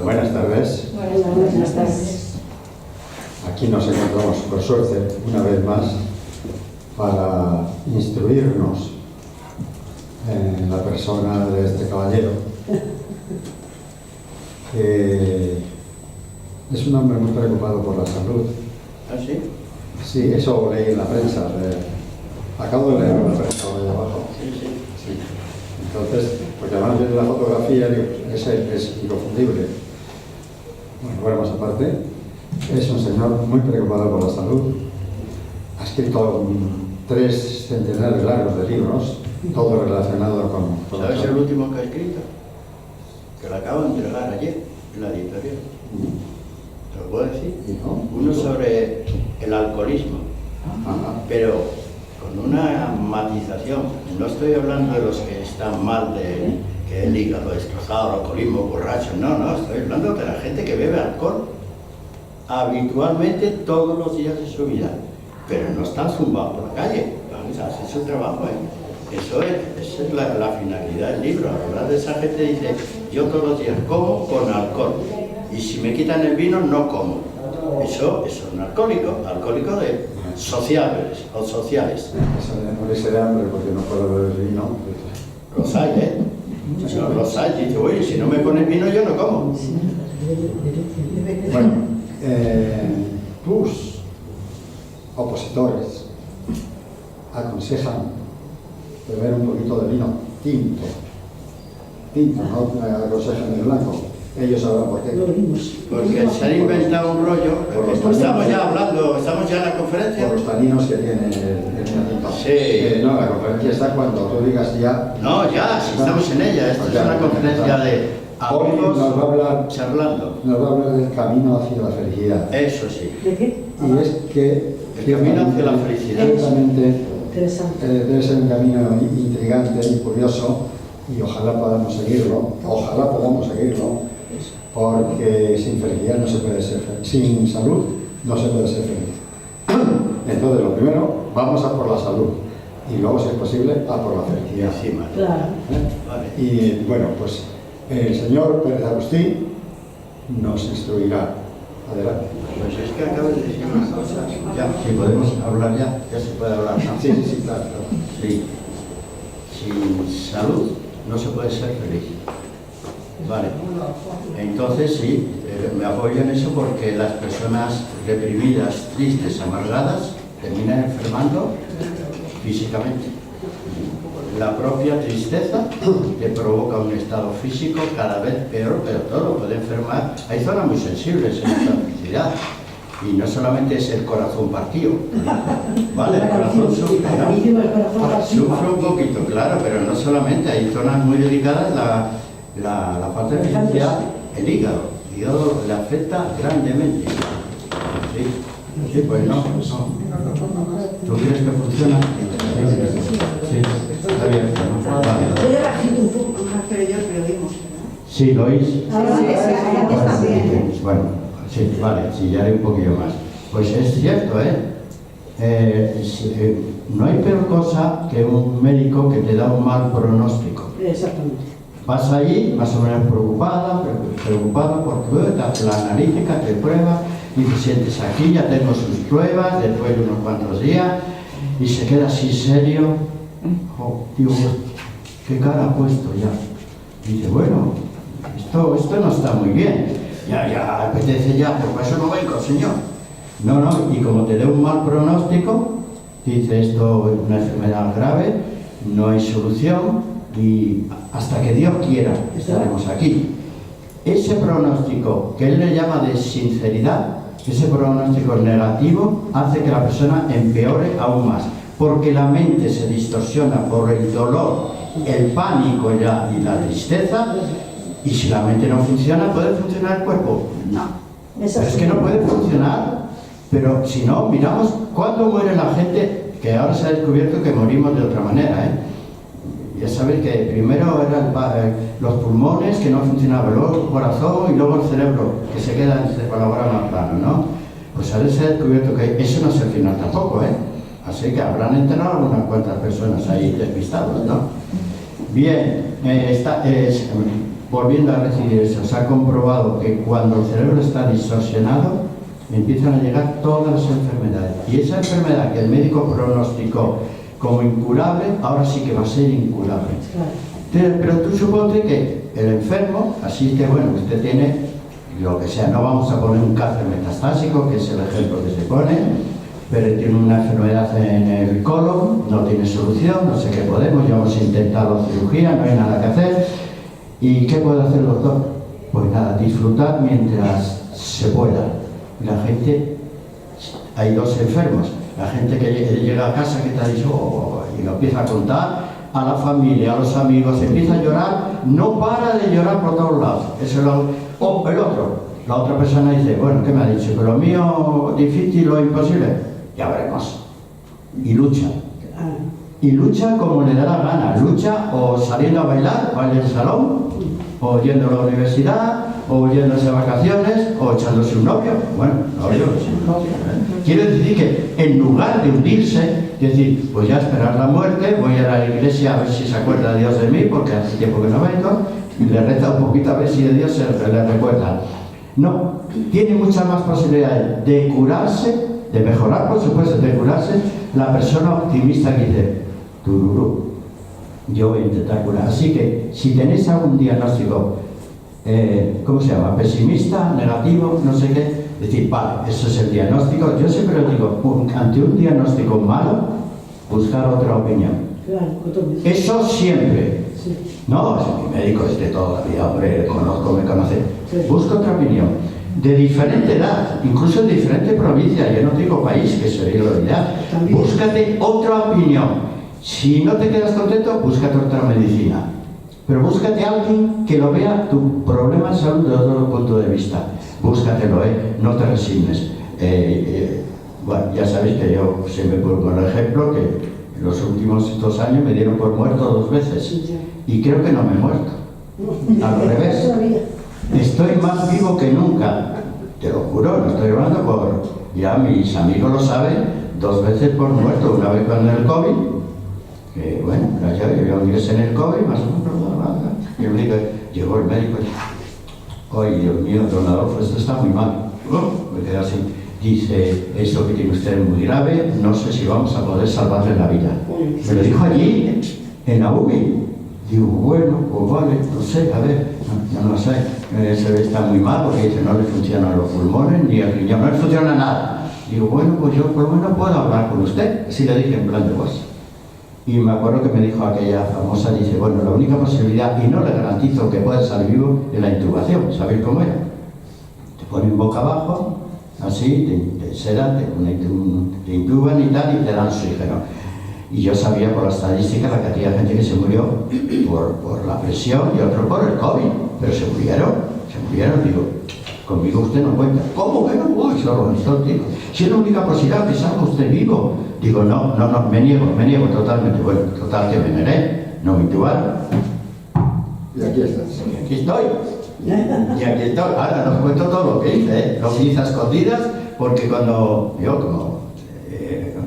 Buenas tardes. Buenas tardes. Aquí nos encontramos, por suerte, una vez más, para instruirnos en la persona de este caballero, que es un hombre muy preocupado por la salud. ¿Ah, sí? Sí, eso leí en la prensa. Acabo de leer en la prensa de abajo. Sí, sí. Sí. Entonces, porque además viendo la fotografía, digo, es inconfundible. Bueno, más aparte, es un señor muy preocupado por la salud. Ha escrito 3 centenares largos de libros, todo relacionado con la ¿Sabes el salud. último que ha escrito? Que lo acabo de entregar ayer en la editorial. ¿Te lo puedo decir? ¿No? Uno sobre el alcoholismo, Ajá. pero con una matización. No estoy hablando de los que están mal de que el hígado destrozado, alcoholismo, borracho. No, estoy hablando de la gente que bebe alcohol habitualmente todos los días de su vida, pero no están zumbados por la calle. Vamos a hacer su trabajo, ¿eh? Esa es la finalidad del libro. Hablar de esa gente dice, yo todos los días como con alcohol y si me quitan el vino no como. Eso es un alcohólico de sociables o sociales. Eso de morirse de hambre porque no puedo beber vino. Los hay, ¿eh? No, los hay. Dice, oye, si no me pones vino yo no como. Bueno, tus opositores aconsejan beber un poquito de vino tinto, no aconsejan el blanco. Ellos sabrán por qué. Porque se han inventado un rollo. Estamos ya hablando, estamos ya en la conferencia. Por los taninos que tiene el vino tinto. Sí. No, la conferencia está cuando tú digas ya. No, ya, si estamos en ella. Esta es una conferencia de Hoy amigos nos va a hablar, charlando. nos va a hablar del camino hacia la felicidad. Eso sí. ¿De qué? Y es que El camino hacia la felicidad. ciertamente Interesante. debe ser un camino intrigante y curioso, y ojalá podamos seguirlo, porque sin felicidad no se puede ser feliz, sin salud no se puede ser feliz. Entonces, lo primero, vamos a por la salud, y luego, si es posible, a por la Y felicidad. encima. Claro. Vale. Y bueno, pues el señor Pérez Agustí nos instruirá. Adelante. Pues es que acabas de decir unas cosas. Ya, si podemos hablar ya se puede hablar. ¿No? Sí, claro. Sí. Sin salud no se puede ser feliz. Vale. Entonces sí, me apoyo en eso porque las personas reprimidas, tristes, amargadas, terminan enfermando físicamente. La propia tristeza te provoca un estado físico cada vez peor, pero todo puede enfermar. Hay zonas muy sensibles en esta felicidad. Y no solamente es el corazón partido, ¿vale? El corazón sufre un poquito, claro, pero no solamente, hay zonas muy delicadas, la parte de felicidad, el hígado le afecta grandemente. Sí, pues no. ¿Tú crees que funciona? Sí, está bien. Vale. Voy a bajar un poco. Sí, ¿lo oís? Sí. Bueno, sí, vale, sí, ya haré un poquillo más. Pues es cierto, no hay peor cosa que un médico que te da un mal pronóstico. Exactamente. Vas allí, más o menos preocupado porque te hace la analítica, te prueba y te sientes aquí, ya tengo sus pruebas, después de unos cuantos días, y se queda así serio. Oh, digo, ¿qué cara ha puesto ya? Y dice, bueno, esto no está muy bien. Ya apetece ya, pero por eso no vengo, señor. No, y como te dé un mal pronóstico, dice, esto es una enfermedad grave, no hay solución, y hasta que Dios quiera estaremos aquí. Ese pronóstico que él le llama de sinceridad, ese pronóstico negativo, hace que la persona empeore aún más, porque la mente se distorsiona por el dolor, el pánico y la tristeza, y si la mente no funciona, ¿puede funcionar el cuerpo? No. Pero es que no puede funcionar, pero si no, miramos cuándo muere la gente, que ahora se ha descubierto que morimos de otra manera, Ya sabéis que primero eran los pulmones que no funcionaban, luego el corazón y luego el cerebro, que se colabora más plano, ¿no? Pues ahora se ha descubierto que eso no es el final tampoco, Así que habrán enterrado algunas cuantas personas ahí despistados, ¿no? Bien, volviendo a recibir eso, se ha comprobado que cuando el cerebro está distorsionado, empiezan a llegar todas las enfermedades. Y esa enfermedad que el médico pronosticó como incurable, ahora sí que va a ser incurable. Pero tú suponte que el enfermo, así que bueno, usted tiene lo que sea, no vamos a poner un cáncer metastásico, que es el ejemplo que se pone, pero tiene una enfermedad en el colon, no tiene solución, no sé qué podemos, ya hemos intentado cirugía, no hay nada que hacer. ¿Y qué puede hacer el doctor? Pues nada, disfrutar mientras se pueda. La gente, hay dos enfermos, la gente que llega a casa que te ha dicho y lo empieza a contar a la familia, a los amigos, empieza a llorar, no para de llorar por todos lados. Eso es el otro, la otra persona dice, bueno, ¿qué me ha dicho? ¿Que lo mío difícil o imposible? Ya veremos. Y lucha. Y lucha como le da la gana, lucha o saliendo a bailar, o en el salón, o yendo a la universidad, o yéndose a vacaciones, o echándose un novio. Bueno, novio, quiero decir que en lugar de hundirse, decir, pues ya esperar la muerte, voy a la iglesia a ver si se acuerda Dios de mí, porque hace tiempo que no vengo, y le reza un poquito a ver si de Dios se le recuerda. No, tiene muchas más posibilidades de curarse, de mejorar, por supuesto, de curarse, la persona optimista que dice, tururú, yo voy a intentar curar. Así que, si tenéis algún diagnóstico, ¿cómo se llama? Pesimista, negativo, no sé qué, decir, vale, eso es el diagnóstico. Yo siempre digo, ante un diagnóstico malo, buscar otra opinión. Eso siempre. No, mi médico es de toda la vida, hombre, conozco, me conoce. Busca otra opinión. De diferente edad, incluso de diferente provincia, yo no digo país, que sería lo ideal. Búscate otra opinión. Si no te quedas contento, búscate otra medicina. Pero búscate a alguien que lo vea tu problema de salud desde otro punto de vista. Búscatelo, no te resignes. Bueno, ya sabéis que yo siempre pongo el ejemplo que en los últimos 2 años me dieron por muerto 2 veces. Y creo que no me he muerto. Al revés. Estoy más vivo que nunca. Te lo juro, no estoy hablando por... Ya mis amigos lo saben, 2 veces por muerto. Una vez con el COVID, que bueno, yo ingresé en el COVID, más o menos, y el médico, llegó el médico y dijo, ay, Dios mío, don Adolfo, esto está muy mal. Me quedé así. Dice, esto que tiene usted es muy grave, no sé si vamos a poder salvarle la vida. Me lo dijo allí, en la UBI. Digo, bueno, pues vale, no sé, a ver, no sé, se ve está muy mal porque dice, no le funcionan los pulmones ni el riñón, no le funciona nada. Digo, bueno, pues yo por lo menos puedo hablar con usted, así le dije en plan de voz. Y me acuerdo que me dijo aquella famosa, dice, bueno, la única posibilidad, y no le garantizo que pueda salir vivo, es la intubación. ¿Sabéis cómo era? Te ponen boca abajo, así, te sedan, te intuban y tal, y te dan oxígeno. Y yo sabía por la estadística la cantidad de gente que se murió por la presión y otro por el COVID. Pero se murieron, digo, conmigo usted no cuenta. ¿Cómo que no? Uy, se lo organizó el tipo. Si es la única posibilidad que salga usted vivo. Digo, no, me niego totalmente. Bueno, total que me negué, no me intubaron. Y aquí estás. Y aquí estoy. Ahora nos cuento todo lo que hice, lo que hice a escondidas, porque cuando yo, como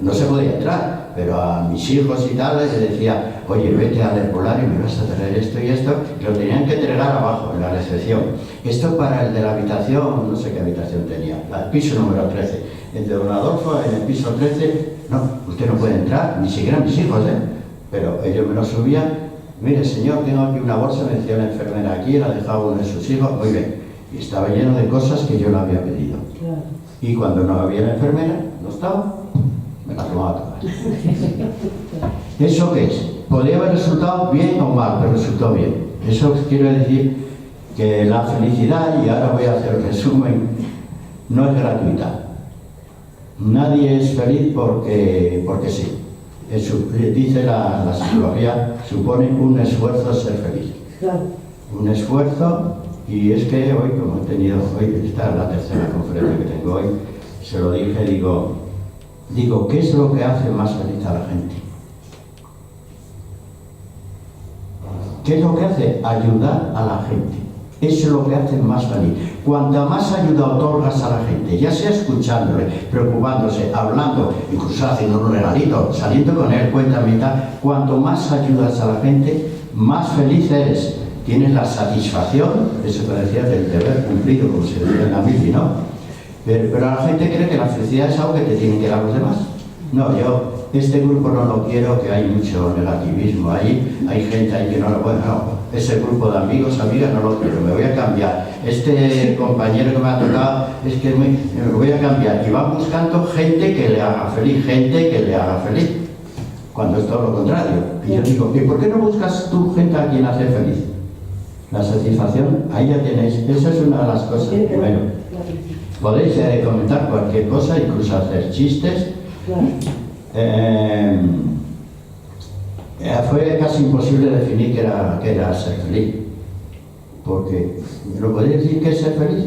no se podía entrar, pero a mis hijos y tal les decía, oye, vete al herpolario y me vas a traer esto y esto, y lo tenían que entregar abajo, en la recepción. Esto para el de la habitación, no sé qué habitación tenía, el piso número 13. El de don Adolfo, en el piso 13, no, usted no puede entrar, ni siquiera mis hijos, pero ellos me lo subían. Mire, señor, tengo aquí una bolsa, me decía la enfermera, aquí la dejaba uno de sus hijos, muy bien, y estaba lleno de cosas que yo le había pedido. Claro. Y cuando no había la enfermera, no estaba, me la tomaba todas. ¿Eso qué es? Podría haber resultado bien o mal, pero resultó bien. Eso quiere decir que la felicidad, y ahora voy a hacer el resumen, no es gratuita. Nadie es feliz porque sí. Dice la psicología, supone un esfuerzo ser feliz. Claro. Un esfuerzo, y es que hoy, como he tenido, hoy esta es la tercera conferencia que tengo hoy, se lo dije, digo, ¿qué es lo que hace más feliz a la gente? ¿Qué es lo que hace? Ayudar a la gente. Eso es lo que hace más feliz. Cuanta más ayuda otorgas a la gente, ya sea escuchándole, preocupándose, hablando, incluso haciendo un regalito, saliendo con él, cuéntame y tal, cuanto más ayudas a la gente, más feliz eres. tienes la satisfacción, eso que decía, del deber cumplido, como se decía en la Biblia, ¿no? Pero la gente cree que la felicidad es algo que te tienen que dar los demás. No, yo este grupo no lo quiero, que hay mucho negativismo ahí, hay gente ahí que no lo puede, no, ese grupo de amigos, amigas no lo quiero, me voy a cambiar. Este compañero que me ha tocado, es que me voy a cambiar. Y va buscando gente que le haga feliz, cuando es todo lo contrario. Y yo digo, ¿y por qué no buscas tú gente a quien hacer feliz? La satisfacción, ahí ya tenéis, esa es una de las cosas. Bueno, podéis comentar cualquier cosa, incluso hacer chistes. Fue casi imposible definir qué era ser feliz, porque ¿lo podéis decir qué es ser feliz?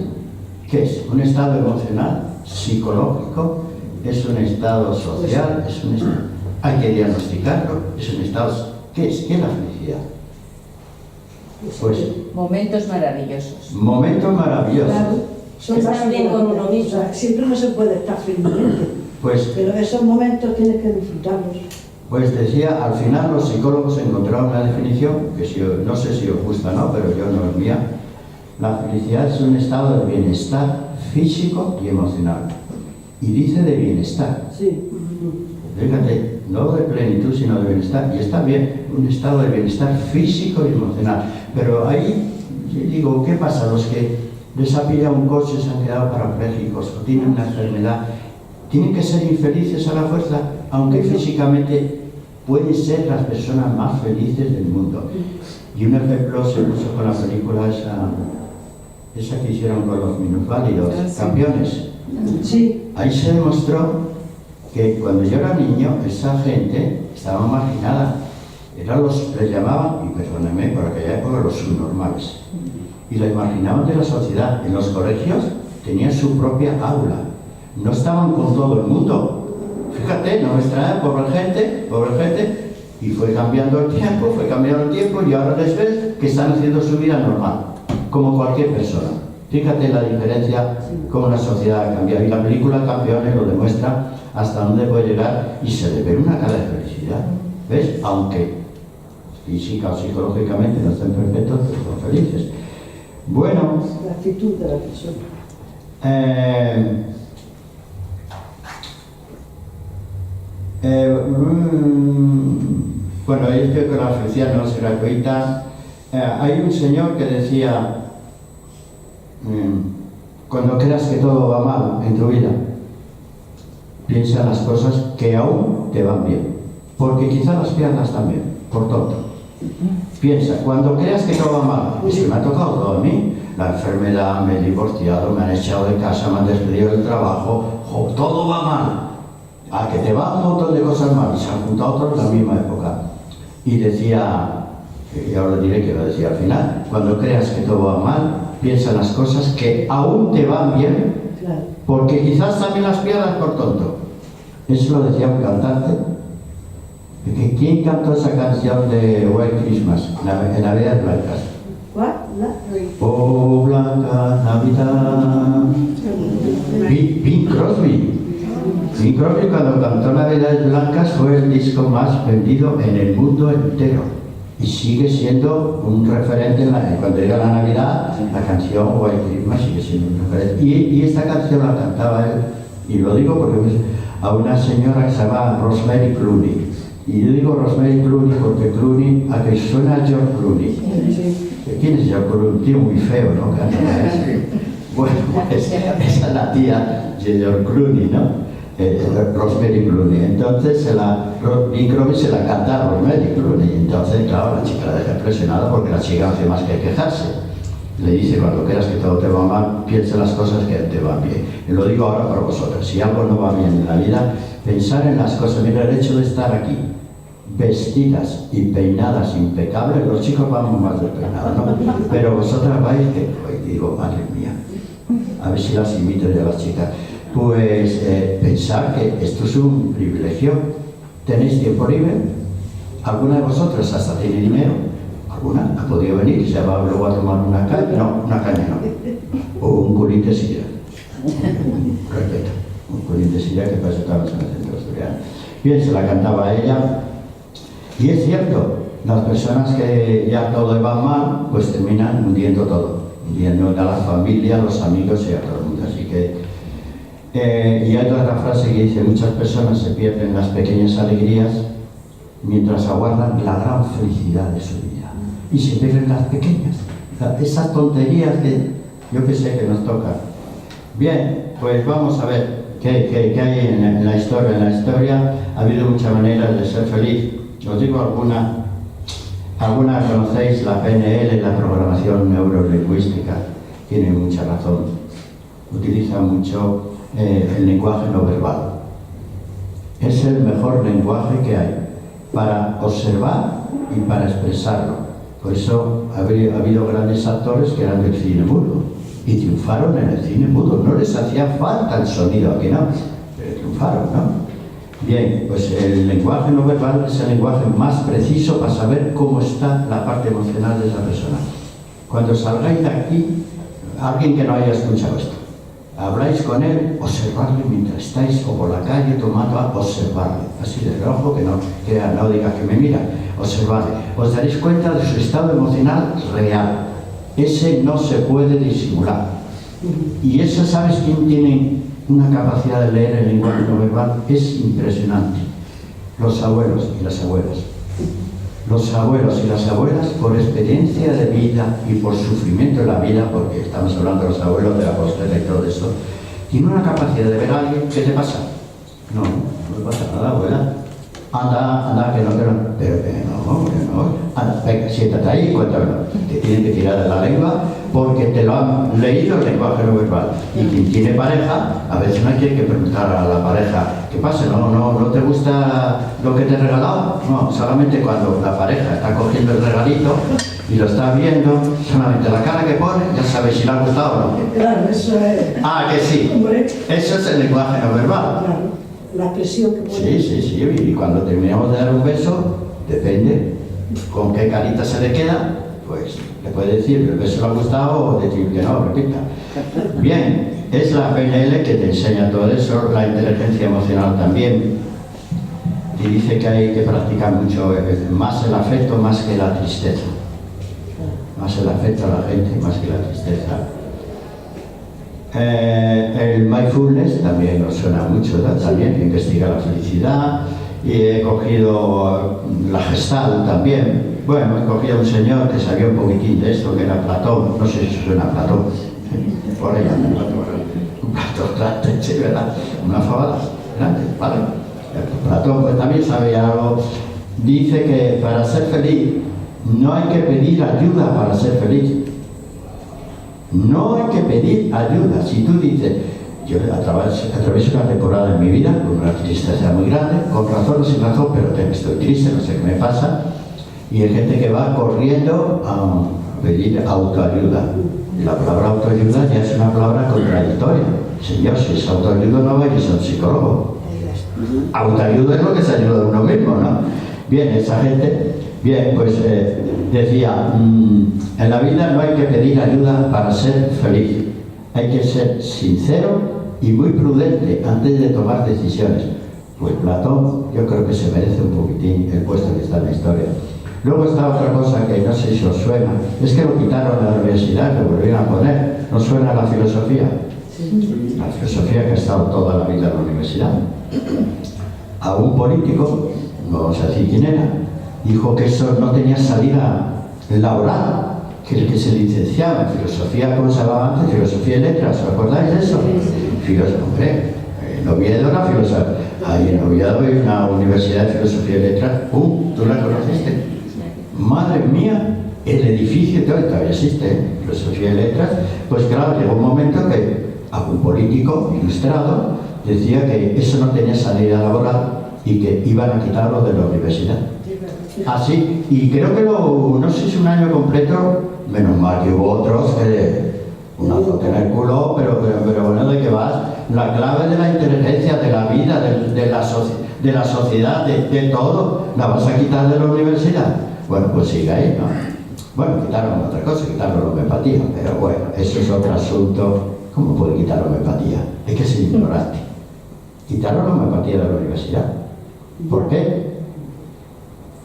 ¿Qué es? ¿Un estado emocional, psicológico? ¿Es un estado social? ¿Es un estado? Hay que diagnosticarlo. ¿Es un estado? ¿Qué es? ¿Qué es la felicidad? Pues momentos maravillosos. Momentos maravillosos. Claro, estar bien con uno mismo. O sea, siempre no se puede estar felizmente. Pues, pero esos momentos tienes que disfrutarlos. Pues decía, al final los psicólogos encontraron una definición, que no sé si os gusta o no, pero yo no es mía. La felicidad es un estado de bienestar físico y emocional. Y dice de bienestar. Sí. Fíjate, no de plenitud, sino de bienestar. Y está bien, un estado de bienestar físico y emocional. Pero ahí, digo, ¿qué pasa? Los que les ha pillado un coche, se han quedado parapléjicos o tienen una enfermedad, ¿tienen que ser infelices a la fuerza? Aunque físicamente pueden ser las personas más felices del mundo. Y un ejemplo se puso con la película esa que hicieron con los minusválidos, Campeones. Sí. Ahí se demostró que cuando yo era niño, esa gente estaba marginada. Les llamaban, y perdónenme, por aquella época, los subnormales. Y les marginaban de la sociedad. En los colegios tenían su propia aula. No estaban con todo el mundo. Fíjate, nuestra pobre gente, y fue cambiando el tiempo, y ahora les ves que están haciendo su vida normal, como cualquier persona. Fíjate la diferencia, cómo la sociedad ha cambiado. Y la película Campeones lo demuestra hasta dónde puede llegar, y se le ve una cara de felicidad. ¿Ves? Aunque física o psicológicamente no estén perfectos, pero son felices. Bueno. La actitud de la persona. Bueno, yo creo que la felicidad no será gratuita. Hay un señor que decía, cuando creas que todo va mal en tu vida, piensa en las cosas que aún te van bien, porque quizás las pierdas también, por tonto. Piensa, cuando creas que todo va mal, es que me ha tocado todo a mí, la enfermedad, me he divorciado, me han echado de casa, me han despedido del trabajo, todo va mal. A que te va un montón de cosas mal, y se han juntado todos en la misma época. Y decía, y ahora diré que lo decía al final, cuando creas que todo va mal, piensa en las cosas que aún te van bien, porque quizás también las pierdas por tonto. Eso lo decía un cantante. ¿Quién cantó esa canción de White Christmas, en Navidades Blancas? ¿Cuál? Oh, Blanca Navidad. Bing Crosby. Bing Crosby, cuando cantó Navidades Blancas, fue el disco más vendido en el mundo entero. Y sigue siendo un referente cuando llega la Navidad, la canción White Christmas sigue siendo un referente. Y esta canción la cantaba él, y lo digo porque a una señora que se llama Rosemary Clooney. Y yo digo Rosemary Clooney porque Clooney, a que suena a George Clooney. ¿Quién es George Clooney? Un tío muy feo, ¿no? Bueno, pues, esa es la tía de George Clooney, ¿no? Rosemary Clooney. Entonces Bing Crosby se la canta a Rosemary Clooney. Entonces, claro, la chica la deja impresionada porque la chica no hace más que quejarse. Le dice, cuando creas que todo te va mal, piensa las cosas que te van bien. Y lo digo ahora para vosotros. Si algo no va bien en la vida, pensar en las cosas. Mira, el hecho de estar aquí, vestidas y peinadas impecables, los chicos vamos más despeinados, ¿no? Pero vosotras vais que, pues, digo, madre mía, a ver si las imito yo a las chicas. Pues pensar que esto es un privilegio. ¿Tenéis tiempo libre? ¿Alguna de vosotras hasta tiene dinero? ¿Alguna? ¿Ha podido venir y se va luego a tomar una caña? No, una caña no. O un culín de silla. Respeto. Un culín de silla que pasa todas en el centro asturiano. Bien, se la cantaba ella. Y es cierto, las personas que ya todo va mal, pues terminan hundiendo todo, hundiendo a la familia, a los amigos y a todo el mundo. Así que, y hay otra frase que dice, muchas personas se pierden las pequeñas alegrías mientras aguardan la gran felicidad de su vida. Y se pierden las pequeñas, esas tonterías que yo que sé que nos tocan. Bien, pues vamos a ver qué hay en la historia. En la historia ha habido muchas maneras de ser feliz. Os digo alguna conocéis la PNL, la programación neurolingüística, tiene mucha razón. Utiliza mucho el lenguaje no verbal. Es el mejor lenguaje que hay para observar y para expresarlo. Por eso ha habido grandes actores que eran del cine mudo y triunfaron en el cine mudo. No les hacía falta el sonido, aquí no, pero triunfaron, ¿no? Bien, pues el lenguaje no verbal es el lenguaje más preciso para saber cómo está la parte emocional de esa persona. Cuando salgáis de aquí, alguien que no haya escuchado esto, habláis con él, observarle mientras estáis o por la calle tomando, observarle, así de reojo, que no diga que me mira, observarle. Os daréis cuenta de su estado emocional real. Ese no se puede disimular. Y eso, ¿sabes quién tiene una capacidad de leer el lenguaje no verbal? Es impresionante. Los abuelos y las abuelas. Los abuelos y las abuelas, por experiencia de vida y por sufrimiento de la vida, porque estamos hablando de los abuelos, de la postera y todo eso, tienen una capacidad de ver a alguien. ¿Qué te pasa? No le pasa nada, abuela. Anda, que no, pero que no. Anda, venga, siéntate ahí y cuéntamelo. Te tienen que tirar de la lengua porque te lo han leído el lenguaje no verbal. Y quien tiene pareja, a veces no hay que preguntar a la pareja, ¿qué pasa? ¿No te gusta lo que te he regalado? No, solamente cuando la pareja está cogiendo el regalito y lo está viendo, solamente la cara que pone, ya sabes si le ha gustado o no. Claro, eso es... Ah, que sí. Hombre. Eso es el lenguaje no verbal. Claro, la expresión que pone. Sí, y cuando terminamos de dar un beso, depende con qué carita se le queda, pues le puede decir que el beso le ha gustado o decir que no, repita. Bien, es la PNL que te enseña todo eso, la inteligencia emocional también, y dice que hay que practicar mucho, más el afecto más que la tristeza, más el afecto a la gente más que la tristeza. El mindfulness también nos suena mucho, ¿no? También investiga la felicidad, y he cogido la Gestalt también. Bueno, he cogido un señor que sabía un poquitín de esto, que era Platón, no sé si suena a Platón, por ahí anda un Platón grande, sí, ¿verdad? Una fabada grande, ¿vale? Platón pues también sabía algo. Dice que para ser feliz no hay que pedir ayuda para ser feliz. No hay que pedir ayuda. Si tú dices, yo atravieso una temporada en mi vida con una tristeza muy grande, con razón o sin razón, pero estoy triste, no sé qué me pasa, y hay gente que va corriendo a pedir autoayuda. Y la palabra autoayuda ya es una palabra contradictoria. Señor, si es autoayuda no vayas a un psicólogo. Autoayuda es lo que se ayuda a uno mismo, ¿no? Bien, esa gente, bien, pues decía, en la vida no hay que pedir ayuda para ser feliz. Hay que ser sincero y muy prudente antes de tomar decisiones. Pues Platón yo creo que se merece un poquitín el puesto que está en la historia. Luego está otra cosa que no sé si os suena, es que lo quitaron de la universidad, lo volvieron a poner. ¿No suena la filosofía? Sí. La filosofía que ha estado toda la vida en la universidad. A un político, no vamos a decir quién era, dijo que eso no tenía salida laboral, que el que se licenciaba en filosofía, ¿cómo se llamaba antes? Filosofía y letras, ¿os acordáis de eso? Hombre, en Oviedo era filosofía. Ahí en Oviedo hay una universidad de filosofía y letras. ¿Tú la conociste? Madre mía, el edificio todavía existe, filosofía y letras. Pues claro, llegó un momento que algún político ilustrado decía que eso no tenía salida laboral y que iban a quitarlo de la universidad. Así, y creo que no sé si un año completo, menos mal que hubo otros que un azote en el culo, pero bueno, ¿de qué vas? La clave de la inteligencia, de la vida, de la sociedad, de todo, ¿la vas a quitar de la universidad? Bueno, pues sigue ahí, ¿no? Bueno, quitaron otra cosa, quitaron la homeopatía, pero bueno, eso es otro asunto. ¿Cómo puede quitar la homeopatía? Es que es ignorante. Quitaron la homeopatía de la universidad. ¿Por qué?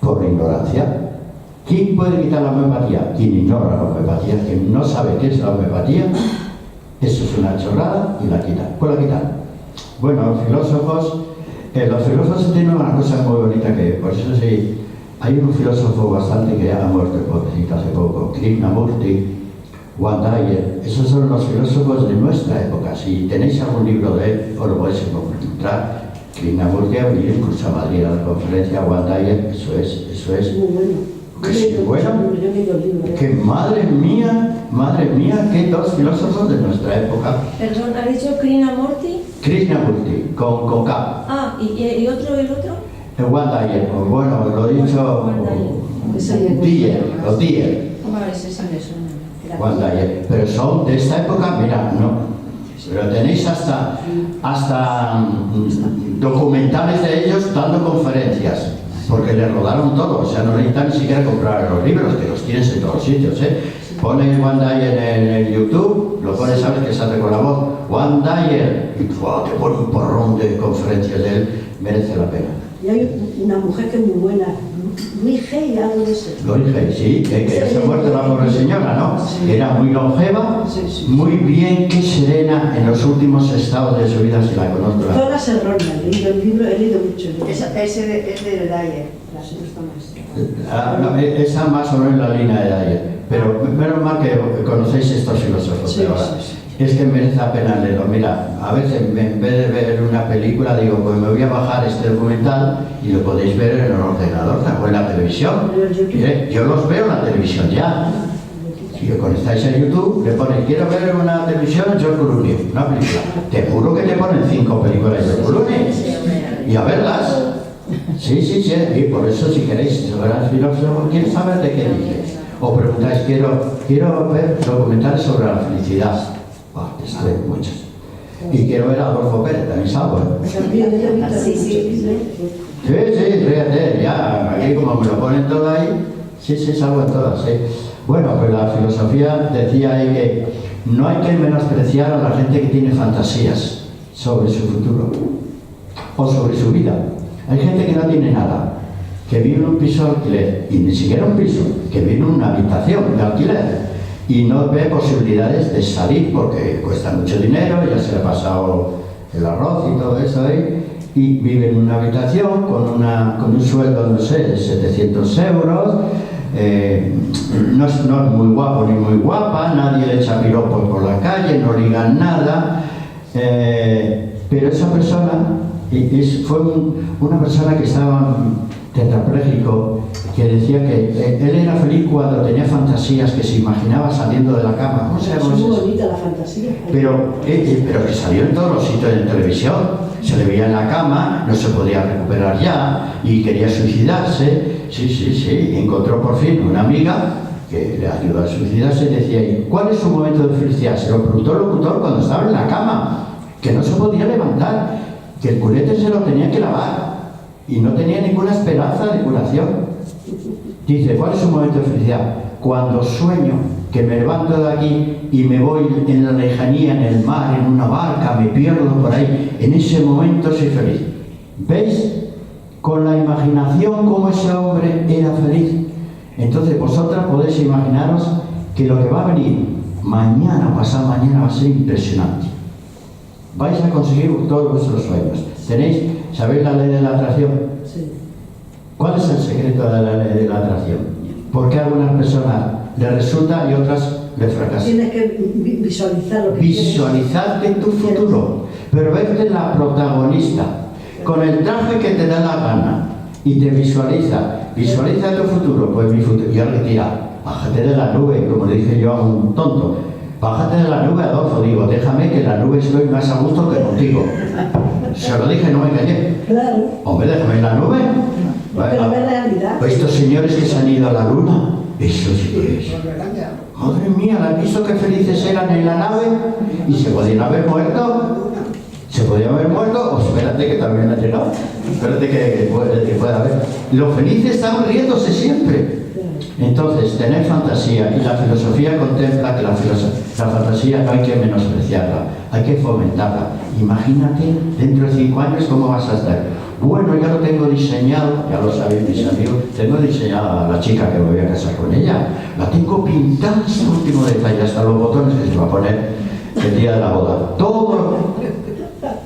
Por la ignorancia. ¿Quién puede quitar la homeopatía? Quien ignora la homeopatía, quien no sabe qué es la homeopatía, eso es una chorrada y la quitan. Pues la quitan. Bueno, los filósofos tienen una cosa muy bonita que, por eso sí, hay un filósofo bastante que ha muerto hace poco, Krishnamurti, Wayne Dyer. Esos son los filósofos de nuestra época. Si tenéis algún libro de él, os lo podéis encontrar. Krishnamurti ha venido incluso a Madrid a la conferencia, Wayne Dyer, eso es. Muy bueno. Que sí, bueno, Yo he leído el libro. que madre mía, que dos filósofos de nuestra época. Perdón, ¿ha dicho Krishnamurti? Krishnamurti, con K. Ah, ¿y otro, el otro? Wayne Dyer, bueno, lo he dicho Dyer. Vale, ese sí me suena. Wayne Dyer, pero son de esta época, mira, no. Pero tenéis hasta documentales de ellos dando conferencias, porque les rodaron todo, o sea, no necesitan ni siquiera comprar los libros, que los tienes en todos sitios, ¿eh? Pones Wayne Dyer en YouTube, lo pones, sabes que sale con la voz, Wayne Dyer, y ¡fua! Te pone un porrón de conferencias de él, merece la pena. Y hay una mujer que es muy buena, Luis Hay, algo de eso. Luis Hay, sí, que ya se ha muerto la pobre señora, ¿no? Sí. Era muy longeva, Sí. muy bien, qué serena en los últimos estados de su vida, si la conozco. Zonas erróneas, he leído mucho. Ese es de Dyer, las otras más. Esa más o menos la línea de Dyer. Pero menos mal que conocéis estos filósofos Sí, de ahora. sí. Es que merece la pena leerlo. Mira, a veces en vez de ver una película, digo, pues me voy a bajar este documental y lo podéis ver en el ordenador o en la televisión. Mire, yo los veo en la televisión ya. Si os conectáis en YouTube, le ponéis, quiero ver una televisión George Clooney, una película. Te juro que te ponen 5 películas de George Clooney. Y a verlas. Sí, y por eso si queréis saber al filósofo, ¿quieres saber de qué dice? O preguntáis, quiero ver documentales sobre la felicidad. Esto hay muchos. Y quiero ver a Adolfo Pérez, también salgo. Sí. Sí, fíjate, ya, aquí como me lo ponen todo ahí, sí, salgo en todas, sí. Bueno, pues la filosofía decía ahí que no hay que menospreciar a la gente que tiene fantasías sobre su futuro o sobre su vida. Hay gente que no tiene nada, que vive en un piso de alquiler, y ni siquiera un piso, que vive en una habitación de alquiler y no ve posibilidades de salir porque cuesta mucho dinero, ya se le ha pasado el arroz y todo eso ahí, y vive en una habitación con un sueldo, no sé, de 700 euros, no es muy guapo ni muy guapa, nadie le echa piropos por la calle, no ligan nada, pero esa persona fue una persona que estaba tetrapléjico, que decía que él era feliz cuando tenía fantasías, que se imaginaba saliendo de la cama. ¿Cómo se llama Es muy eso? bonita la fantasía. Pero que salió en todos los sitios de televisión. Se le veía en la cama, no se podía recuperar ya y quería suicidarse. Sí. Encontró por fin una amiga que le ayudó a suicidarse y decía, ¿y cuál es su momento de felicidad? Se lo preguntó el locutor cuando estaba en la cama, que no se podía levantar, que el culete se lo tenía que lavar y no tenía ninguna esperanza de curación. Dice, ¿cuál es su momento de felicidad? Cuando sueño que me levanto de aquí y me voy en la lejanía, en el mar, en una barca, me pierdo por ahí. En ese momento soy feliz. ¿Veis? Con la imaginación cómo ese hombre era feliz. Entonces vosotras podéis imaginaros que lo que va a venir mañana, pasado mañana, va a ser impresionante. Vais a conseguir todos vuestros sueños. ¿Sabéis la ley de la atracción? Sí. ¿Cuál es el secreto de la ley de la atracción? ¿Por qué a algunas personas les resulta y otras les fracasa? Tienes que visualizar lo que Visualizarte tu futuro, pero verte la protagonista, con el traje que te da la gana y te visualiza tu futuro, pues mi futuro, y ahora le tira, bájate de la nube, como le dije yo a un tonto, bájate de la nube, Adolfo, digo, déjame que en la nube estoy más a gusto que contigo. Se lo dije, no me engañé. Claro. Hombre, déjame en la nube. Pero es realidad. Pues estos señores que se han ido a la luna, eso sí que es. Madre mía, ¿la has visto qué felices eran en la nave? ¿Y se podían haber muerto? ¿Se podían haber muerto? O espérate que también ha llegado. Espérate que pueda haber. Los felices están riéndose siempre. Entonces, tener fantasía, y la filosofía contempla que la fantasía no hay que menospreciarla, hay que fomentarla. Imagínate dentro de 5 años cómo vas a estar. Bueno, ya lo tengo diseñado, ya lo sabéis mis amigos, tengo diseñada a la chica que me voy a casar con ella. La tengo pintada hasta el último detalle, hasta los botones que se va a poner el día de la boda. Todo.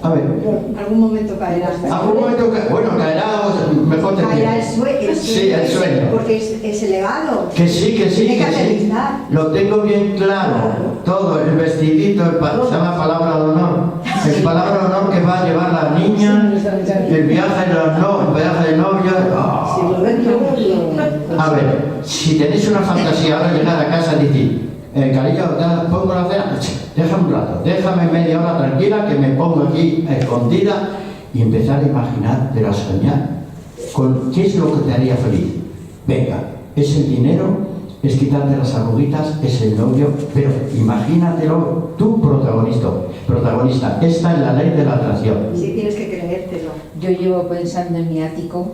A ver. Algún momento caerá. Algún momento, bueno, caerá, mejor te Caerá digo. Sí, el sueño. Porque es elevado. Que sí, Tiene que que sí. aterrizar. Lo tengo bien claro. Todo, el vestidito, se llama palabra de honor. El palabra de honor que va a llevar la niña, el viaje de novia. Si lo ven todo, A ver, si tenéis una fantasía ahora llegar a casa y decir, cariño, ¿te pongo la cena? Déjame un rato, déjame media hora tranquila que me pongo aquí escondida y empezar a imaginar, pero a soñar con qué es lo que te haría feliz. Venga, es el dinero, es quitarte las arruguitas, es el novio, pero imagínatelo tú protagonista. Esta es la ley de la atracción. Sí, tienes que creértelo. Yo llevo pensando en mi ático.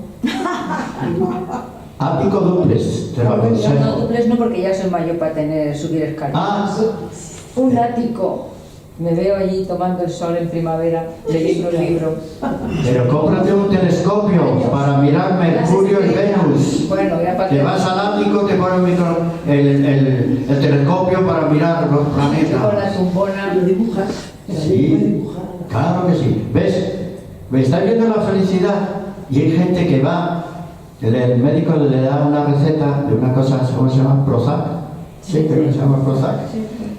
Ático duplex, te lo No, aconsejo. duples no, porque ya soy mayor para subir escaleras. Ah, Un ático. Me veo allí tomando el sol en primavera, leyendo el libro. pero cómprate un telescopio para mirar Mercurio y Venus. Bueno, ya para Te vas al ático, te pones el telescopio para mirar los con la planetas. tumbona. lo dibujas. Sí, claro que sí. ¿Ves? ¿Me está viendo la felicidad? Y hay gente que va, el médico le da una receta de una cosa, ¿cómo se llama? Prozac. Sí, creo que se llama Prozac.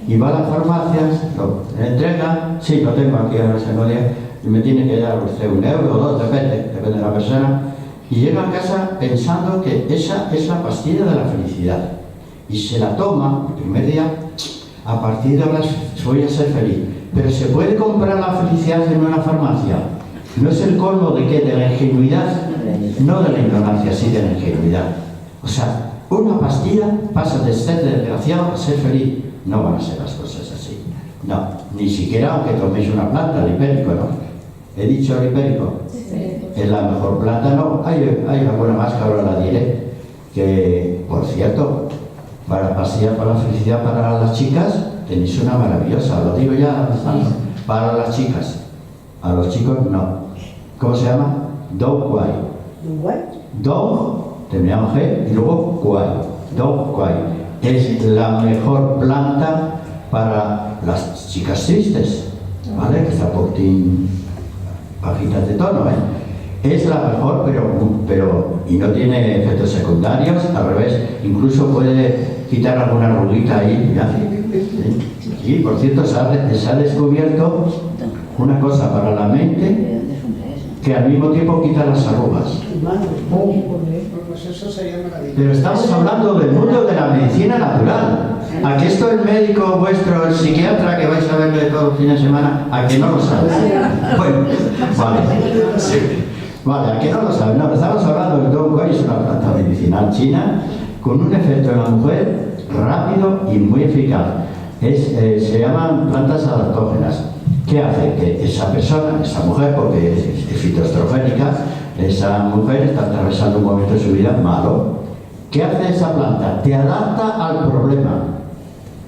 Y va a las farmacias, lo entrega, sí, lo tengo aquí a la memoria, y me tiene que dar usted €1 o €2, depende de la persona, y llega a casa pensando que esa es la pastilla de la felicidad. Y se la toma el primer día, a partir de ahora voy a ser feliz. Pero ¿se puede comprar la felicidad en una farmacia? ¿No es el colmo de qué? De la ingenuidad, no de la ignorancia, sí de la ingenuidad. O sea, una pastilla pasa de ser desgraciado a ser feliz. No van a ser las cosas así. No, ni siquiera aunque toméis una planta, el hipérico, ¿no? He dicho el hipérico. Es la mejor planta, no. Hay alguna más que ahora la diré. Que, por cierto, para pastillas para la felicidad para las chicas, tenéis una maravillosa, lo digo ya, para las chicas. A los chicos no. ¿Cómo se llama? Dog Quai. Dog, terminamos G, y luego Quai. Dog Quai. Es la mejor planta para las chicas tristes, ¿vale? Que está por ti bajitas de tono, ¿eh? Es la mejor, pero y no tiene efectos secundarios, al revés, incluso puede quitar alguna arruguita ahí, ¿ya? Sí, por cierto, se ha descubierto una cosa para la mente que al mismo tiempo quita las arrugas. Pues eso sería maravilloso. Pero estamos hablando del mundo de la medicina natural. ¿A que esto el médico vuestro, el psiquiatra que vais a verle todos los fines de semana, a que no lo sabe? Bueno, vale. Vale, ¿a que no lo sabe? No, estamos hablando del Dong Quai, es una planta medicinal china con un efecto en la mujer rápido y muy eficaz. Se llaman plantas adaptógenas. ¿Qué hace? Que esa persona, esa mujer, porque es fitoestrogénica, esa mujer está atravesando un momento de su vida malo. ¿Qué hace esa planta? Te adapta al problema.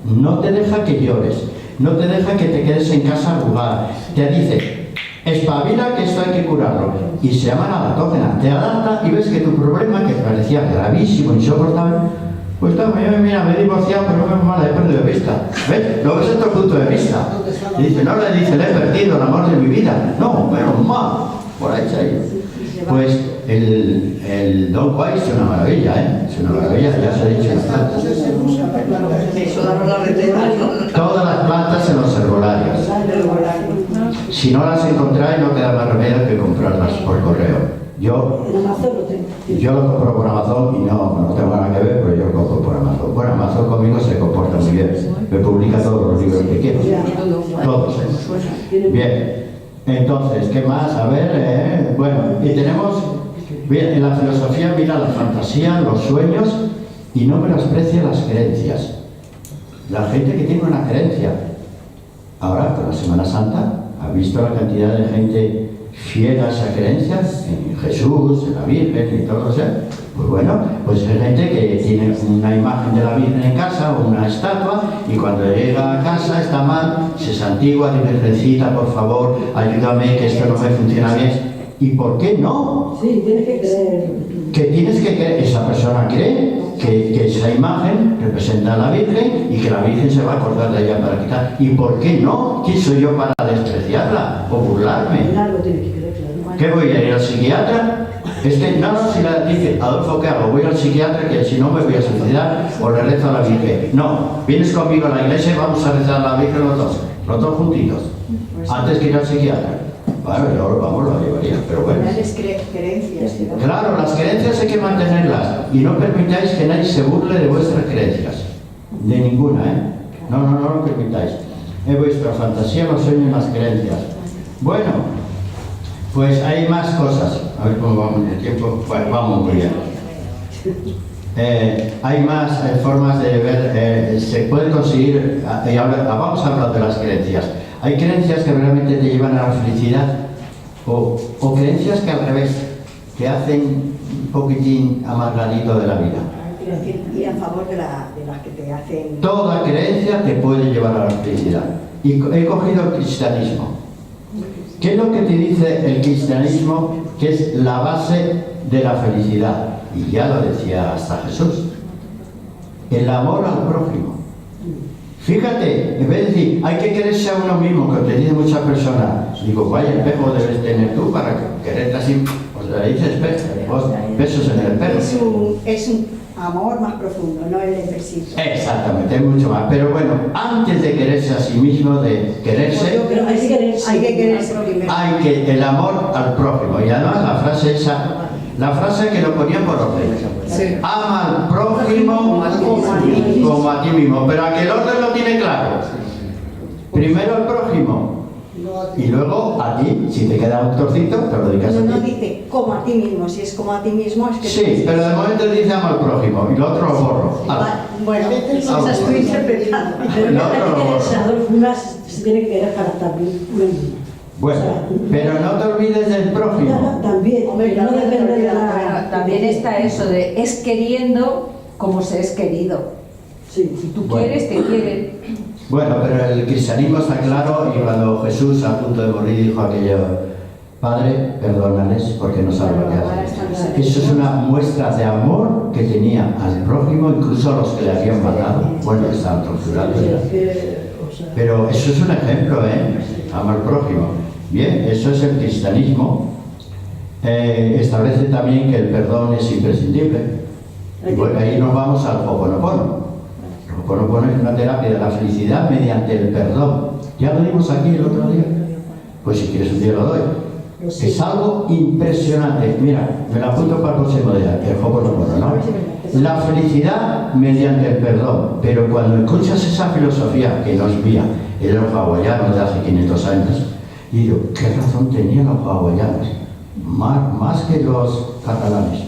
No te deja que llores, no te deja que te quedes en casa arrugada. Te dice, espabila que esto hay que curarlo. Y se llaman adaptógenas. Te adapta y ves que tu problema, que parecía gravísimo, insoportable, pues también, mira, me he divorciado, pero no me mal, he perdido de vista. ¿Ves? Lo ves desde otro punto de vista. Y dice, no le dice, le he perdido el amor de mi vida. No, menos mal. Por ahí se ha ido. Pues el Dong Quai es una maravilla, ¿eh? Es una maravilla, ya se ha dicho. Eso daros la receta, ¿no? Todas las plantas en los herbolarios. Si no las encontráis, no queda más remedio que comprarlas por correo. Yo lo compro por Amazon y no tengo nada que ver, pero yo lo compro por Amazon. Bueno, Amazon conmigo se comporta muy bien. Me publica todos los libros que quiero. Todos, ¿eh? Bien. Entonces, ¿qué más? A ver, bueno, y tenemos, bien, en la filosofía mira la fantasía, los sueños y no menosprecia las creencias. La gente que tiene una creencia, ahora con la Semana Santa, ¿ha visto la cantidad de gente fiel a esa creencia? En Jesús, en la Virgen y todo eso. Pues bueno, pues hay gente que tiene una imagen de la Virgen en casa o una estatua y cuando llega a casa está mal, se santigua, dice, Virgencita, por favor, ayúdame que esto no me funciona bien. ¿Y por qué no? Sí, tienes que creer. Que tienes que creer, esa persona cree que esa imagen representa a la Virgen y que la Virgen se va a acordar de ella para quitar. ¿Y por qué no? ¿Quién soy yo para despreciarla o burlarme? En algo tienes que creer, claro. ¿Qué voy a ir al psiquiatra? No, si la dice, Adolfo, ¿qué hago? Voy al psiquiatra que si no me voy a suicidar o le rezo a la Virgen. No, vienes conmigo a la iglesia y vamos a rezar a la Virgen los dos juntitos, antes que ir al psiquiatra. Bueno, yo lo llevaría, pero bueno. Creencias. Claro, las creencias hay que mantenerlas y no permitáis que nadie se burle de vuestras creencias. De ninguna, ¿eh? No lo permitáis. Es vuestra fantasía, los sueños y las creencias. Bueno, pues hay más cosas. A ver cómo vamos de tiempo. Bueno, vamos muy bien. Hay más formas de ver, se puede conseguir, vamos a hablar de las creencias. Hay creencias que realmente te llevan a la felicidad o creencias que al revés te hacen un poquitín amargadito de la vida. Y a favor de las que te hacen... Toda creencia te puede llevar a la felicidad. Y he cogido el cristianismo. ¿Qué es lo que te dice el cristianismo? Que es la base de la felicidad. Y ya lo decía hasta Jesús. El amor al prójimo. Fíjate, en vez de decir, hay que quererse a uno mismo, que te dicen muchas personas, digo, vaya espejo debes tener tú para quererte así, pues le dices besos en el espejo. Es un amor más profundo, no el de besito. Exactamente, es mucho más. Pero bueno, antes de quererse a sí mismo, de quererse, Pero hay que quererse primero. hay que el amor al prójimo. Y además la frase esa, la frase que lo ponían por orden. Sí. Ama al prójimo como a ti mismo. Pero aquel orden lo tiene claro. Primero al prójimo y luego a ti. Si te queda un trocito, te lo dedicas a ti. No dice como a ti mismo, si es como a ti mismo es que... Sí, pero de momento dice ama al prójimo y lo otro lo borro. Bueno, esa es tu interpretación. Pero No, no hay no, que no. quererse, Adolfo, se tiene que querer para estar bien uno mismo. Bueno, pero no te olvides del prójimo. También, pero no depende de la... También está eso de es queriendo como se es querido. Sí. Si tú Bueno. quieres, te quieren. Bueno, pero el cristianismo está claro y cuando Jesús a punto de morir dijo aquello, Padre, perdónales porque no saben lo que hacen. Eso es una muestra de amor que tenía al prójimo, incluso a los que le habían matado. Bueno, estaban torturados. Pero eso es un ejemplo, amar al prójimo. Bien, eso es el cristianismo. Establece también que el perdón es imprescindible. Y bueno, ahí nos vamos al Ho'oponopono. El Ho'oponopono es una terapia de la felicidad mediante el perdón. Ya lo dimos aquí el otro día. Pues si quieres un día lo doy. Es algo impresionante. Mira, me lo apunto para el próximo día, el Ho'oponopono, ¿no? La felicidad mediante el perdón. Pero cuando escuchas esa filosofía, que no es mía, es de los hawaianos de hace 500 años, y digo, ¿qué razón tenían los hawaianos? Más que los catalanes.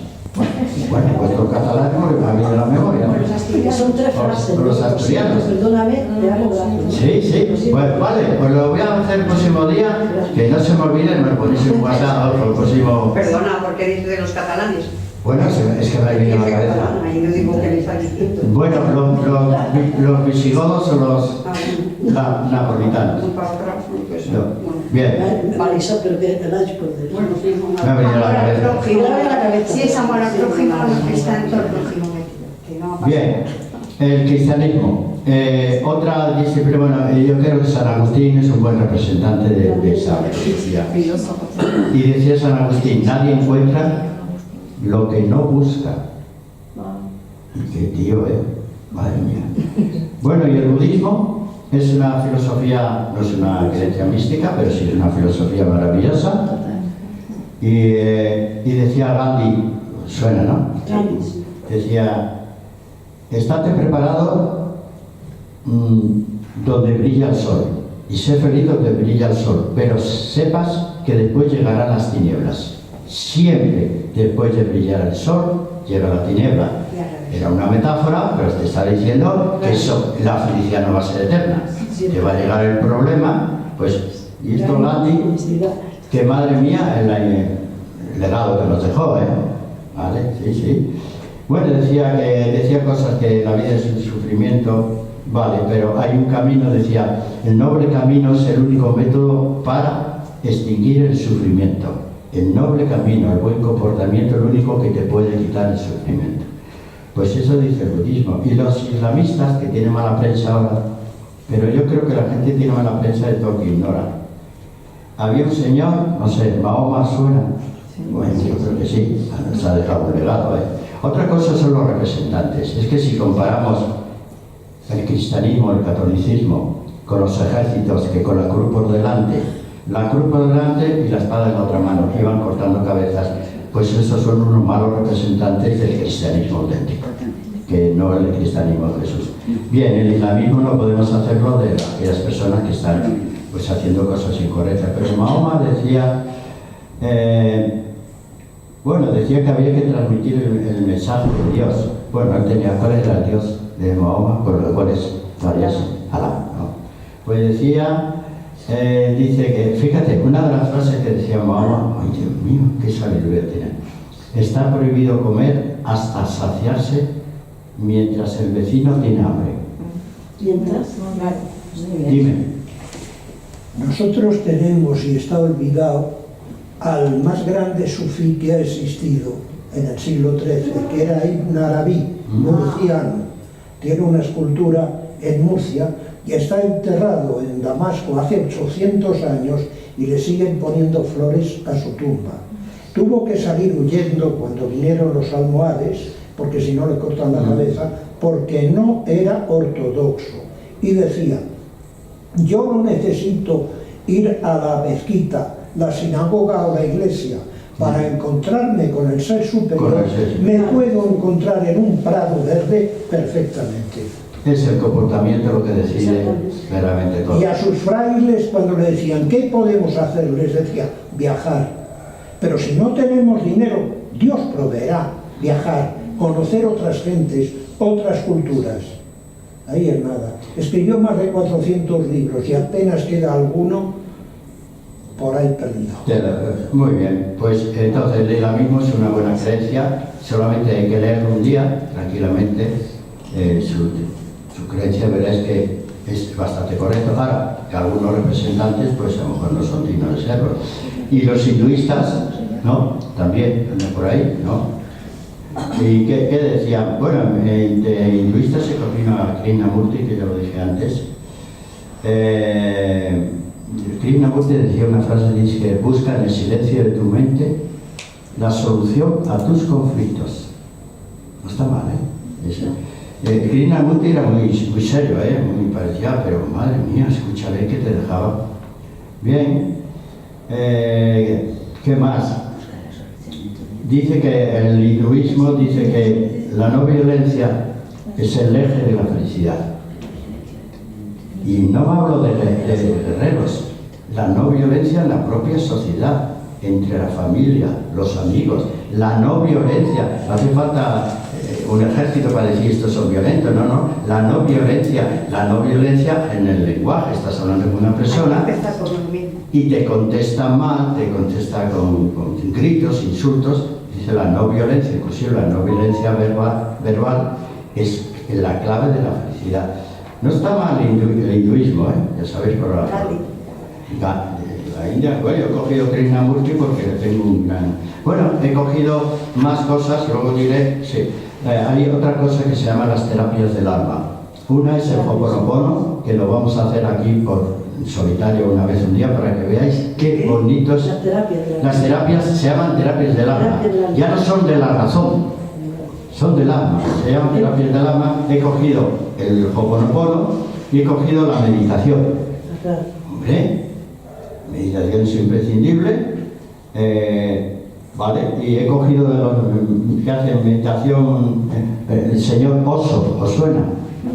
Bueno, pues los catalanes me viene la memoria, ¿no? Son tres frases. Los asturianos. Perdóname, te amo gracias. Sí. Pues vale, pues lo voy a hacer el próximo día, que no se me olvide, me lo ponéis en WhatsApp el próximo... Perdona, ¿por qué dices de los catalanes? Bueno, es que me ha venido a la cabeza. Ahí no digo que les ha distinto. Bueno, los visigodos o los napolitanos. No. Bien. Marisa, pero que te la has por dentro. Bueno, sí, Me ha venido a la cabeza. Si es amor al prójimo, está en todo el prójimo que no pasa. Bien, el cristianismo. Otra disciplina, bueno, yo creo que San Agustín es un buen representante de esa filosofía. Y decía San Agustín, nadie encuentra lo que no busca. Y qué tío, madre mía. Bueno, y el budismo es una filosofía, no es una creencia mística, pero sí es una filosofía maravillosa. Y decía Gandhi, suena, ¿no? Decía, estate preparado donde brilla el sol y sé feliz donde brilla el sol, pero sepas que después llegarán las tinieblas. Siempre después de brillar el sol llega la tiniebla. Era una metáfora, pero te está diciendo que eso, la felicidad no va a ser eterna, que va a llegar el problema. Pues, y esto Gandhi, que madre mía, el legado que nos dejó, ¿vale? Sí. Bueno, decía cosas que la vida es un sufrimiento, vale, pero hay un camino, decía, el noble camino es el único método para extinguir el sufrimiento. el noble camino, el buen comportamiento, lo único que te puede quitar el sufrimiento. Pues eso dice el budismo. Y los islamistas, que tienen mala prensa ahora, pero yo creo que la gente tiene mala prensa de todo que ignora. Había un señor, no sé, Mahoma suena. Bueno, yo creo que sí, se ha dejado un legado. Otra cosa son los representantes. Es que si comparamos el cristianismo, el catolicismo, con los ejércitos, que con la cruz por delante y la espada en la otra mano, que iban cortando cabezas, pues esos son unos malos representantes del cristianismo auténtico, que no el cristianismo de Jesús. Bien, el islamismo no podemos hacerlo de aquellas personas que están pues haciendo cosas incorrectas, pero Mahoma decía decía que había que transmitir el mensaje de Dios. Bueno, él tenía, ¿cuál era el Dios de Mahoma? Por lo cual es Alá, ¿no? Pues decía, dice que, fíjate, una de las frases que decía Mahoma, ¡ay, Dios mío, qué sabiduría tiene! Está prohibido comer hasta saciarse mientras el vecino tiene hambre. Mientras, Dime. Nosotros tenemos, y está olvidado, al más grande sufí que ha existido en el siglo XIII, que era Ibn Arabi, murciano. Tiene una escultura en Murcia y está enterrado en Damasco hace 800 años y le siguen poniendo flores a su tumba. Tuvo que salir huyendo cuando vinieron los almohades, porque si no le cortan la cabeza, porque no era ortodoxo. Y decía, yo no necesito ir a la mezquita, la sinagoga o la iglesia para encontrarme con el ser superior, me puedo encontrar en un prado verde perfectamente. Es el comportamiento lo que decide verdaderamente todo. Y a sus frailes, cuando le decían, ¿qué podemos hacer?, les decía, viajar. Pero si no tenemos dinero, Dios proveerá. Viajar, conocer otras gentes, otras culturas. Ahí es nada. Escribió más de 400 libros y apenas queda alguno por ahí perdido. Muy bien, pues entonces el islamismo es una buena creencia, solamente hay que leerlo un día, tranquilamente, su creencia, veréis que es bastante correcto. Ahora, que algunos representantes, pues a lo mejor no son dignos de serlo. Y los hinduistas, ¿no? También, andan por ahí, ¿no? ¿Y qué decían? Bueno, de hinduistas se cogió a Krishnamurti, que ya lo dije antes. Krishnamurti decía una frase, dice que busca en el silencio de tu mente la solución a tus conflictos. No está mal, ¿eh? Krishnamurti era muy serio, muy parecía, pero madre mía, escúchale que te dejaba. Bien, ¿qué más? Dice que el hinduismo dice que la no violencia es el eje de la felicidad. Y no hablo de guerreros, la no violencia en la propia sociedad, entre la familia, los amigos, la no violencia. No hace falta un ejército para decir estos son violentos, no, la no violencia en el lenguaje. Estás hablando con una persona y te contesta mal, te contesta con gritos, insultos. Dice la no violencia, inclusive la no violencia verbal es la clave de la felicidad. No está mal el hinduismo, ya sabéis por la India. Bueno, yo he cogido Krishnamurti porque tengo un gran... Bueno, he cogido más cosas, luego diré, sí. Hay otra cosa que se llama las terapias del alma. Una es el Ho'oponopono, que lo vamos a hacer aquí por solitario una vez un día para que veáis qué bonitos. Las terapias se llaman terapias del alma. Ya no son de la razón, son del alma. Se llaman terapias del alma. He cogido el Ho'oponopono y he cogido la meditación. Hombre, meditación es imprescindible. ¿Vale? Y he cogido de los que hacen meditación el señor Osho, ¿os suena?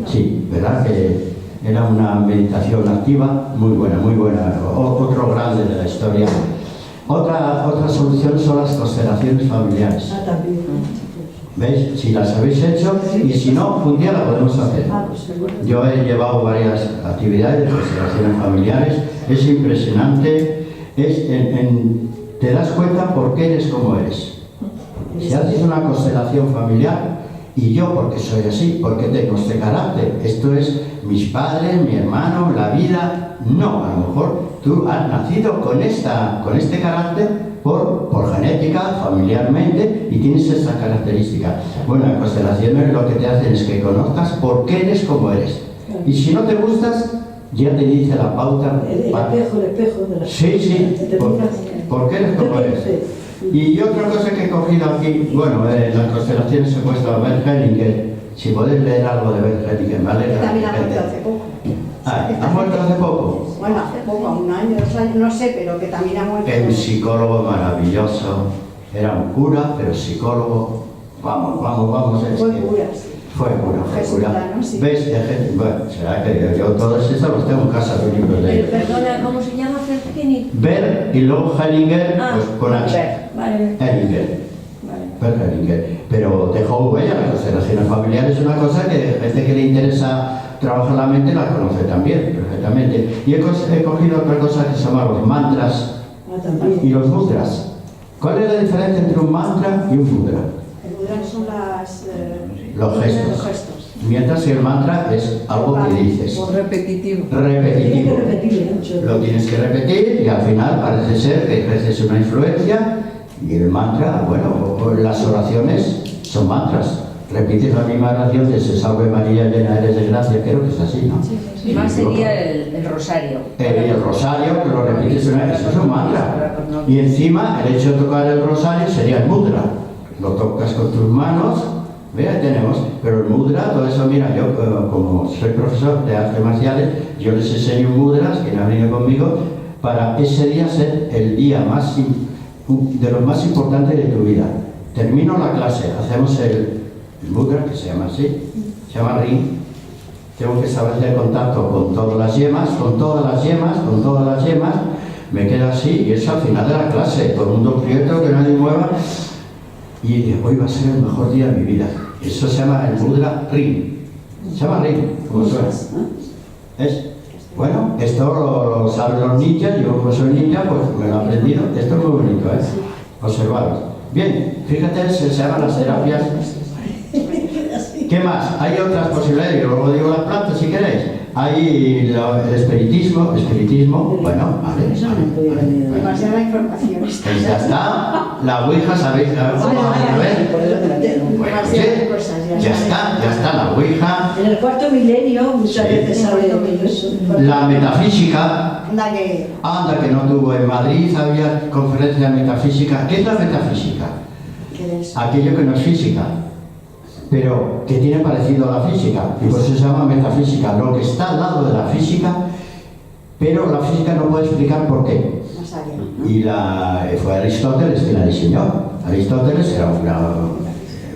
Sí, ¿verdad? Que era una meditación activa muy buena, otro grande de la historia. Otra solución son las constelaciones familiares. ¿Veis? Si las habéis hecho, y si no, un día la podemos hacer. Yo he llevado varias actividades de constelaciones familiares, es impresionante, te das cuenta por qué eres como eres. Si haces una constelación familiar, y yo porque soy así, porque tengo este carácter, esto es mis padres, mi hermano, la vida, no, a lo mejor tú has nacido con este carácter por genética, familiarmente, y tienes esa característica. Bueno, las constelaciones lo que te hacen es que conozcas por qué eres como eres. Y si no te gustas, ya te dice la pauta. El espejo de la... Sí, por qué eres como eres. Y otra cosa que he cogido aquí, bueno, en las constelaciones he puesto a Bert Hellinger. Si podéis leer algo de Bert Hellinger, ¿vale? También ha muerto hace poco. ¿Ha muerto hace poco? Bueno, hace poco, 1 año, 2 años, no sé, pero que también ha muerto. Un psicólogo maravilloso. Era un cura, pero psicólogo. Vamos. Fue cura, sí. Fue cura. Jesuitano, sí. ¿Ves? Bueno, será que yo todos estos los tengo en casa, los libros de Pero perdona, ¿cómo se llama Fertigini? Bert y luego Hellinger, pues con H. Vale. Hellinger. Vale. Bert Hellinger. Pero dejó huella. Las constelaciones familiares es una cosa que gente que le interesa trabajar la mente la conoce también, perfectamente. Y he cogido otra cosa que se llama los mantras y los mudras. ¿Cuál es la diferencia entre un mantra y un mudra? El mudra son Los gestos. Mientras que el mantra es algo que dices. Por repetitivo. Repetitivo. mucho. Lo tienes que repetir y al final parece ser que ejerces una influencia y el mantra, bueno, las oraciones son mantras. Repites la misma oración de se salve María, llena eres de gracia, creo que es así, ¿no? Sí. Más sería el rosario. El rosario, que lo repites una vez, eso es un mantra. Y encima, el hecho de tocar el rosario sería el mudra. Lo tocas con tus manos, vea, tenemos, pero el mudra, todo eso, mira, yo como soy profesor de artes marciales, yo les enseño mudras, que han venido conmigo, para ese día ser el día más, de los más importantes de tu vida. Termino la clase, hacemos el mudra, que se llama así, se llama ring. Tengo que establecer contacto con todas las yemas, me quedo así y es al final de la clase, todo el mundo quieto, que nadie mueva, y hoy va a ser el mejor día de mi vida. Eso se llama el mudra ring. Se llama ring, como suena. ¿Es? Bueno, esto lo saben los ninjas, yo como soy ninja, pues me lo he aprendido. Esto es muy bonito, ¿eh? Observaros. Bien, fíjate, se llaman las terapias. ¿Qué más? Hay otras posibilidades, yo luego digo las plantas si queréis. Hay el espiritismo, bueno, vale. Demasiada información. Pues ya está, la ouija, ¿sabéis? A ver. Bueno, ya está la ouija. En el cuarto milenio muchas veces se habla de eso. La metafísica. Anda que Que no tuvo en Madrid, había conferencia de metafísica. ¿Qué es la metafísica? Aquello que no es física, pero que tiene parecido a la física, y por eso se llama metafísica, lo que está al lado de la física, pero la física no puede explicar por qué. Y fue Aristóteles quien la diseñó. Aristóteles era un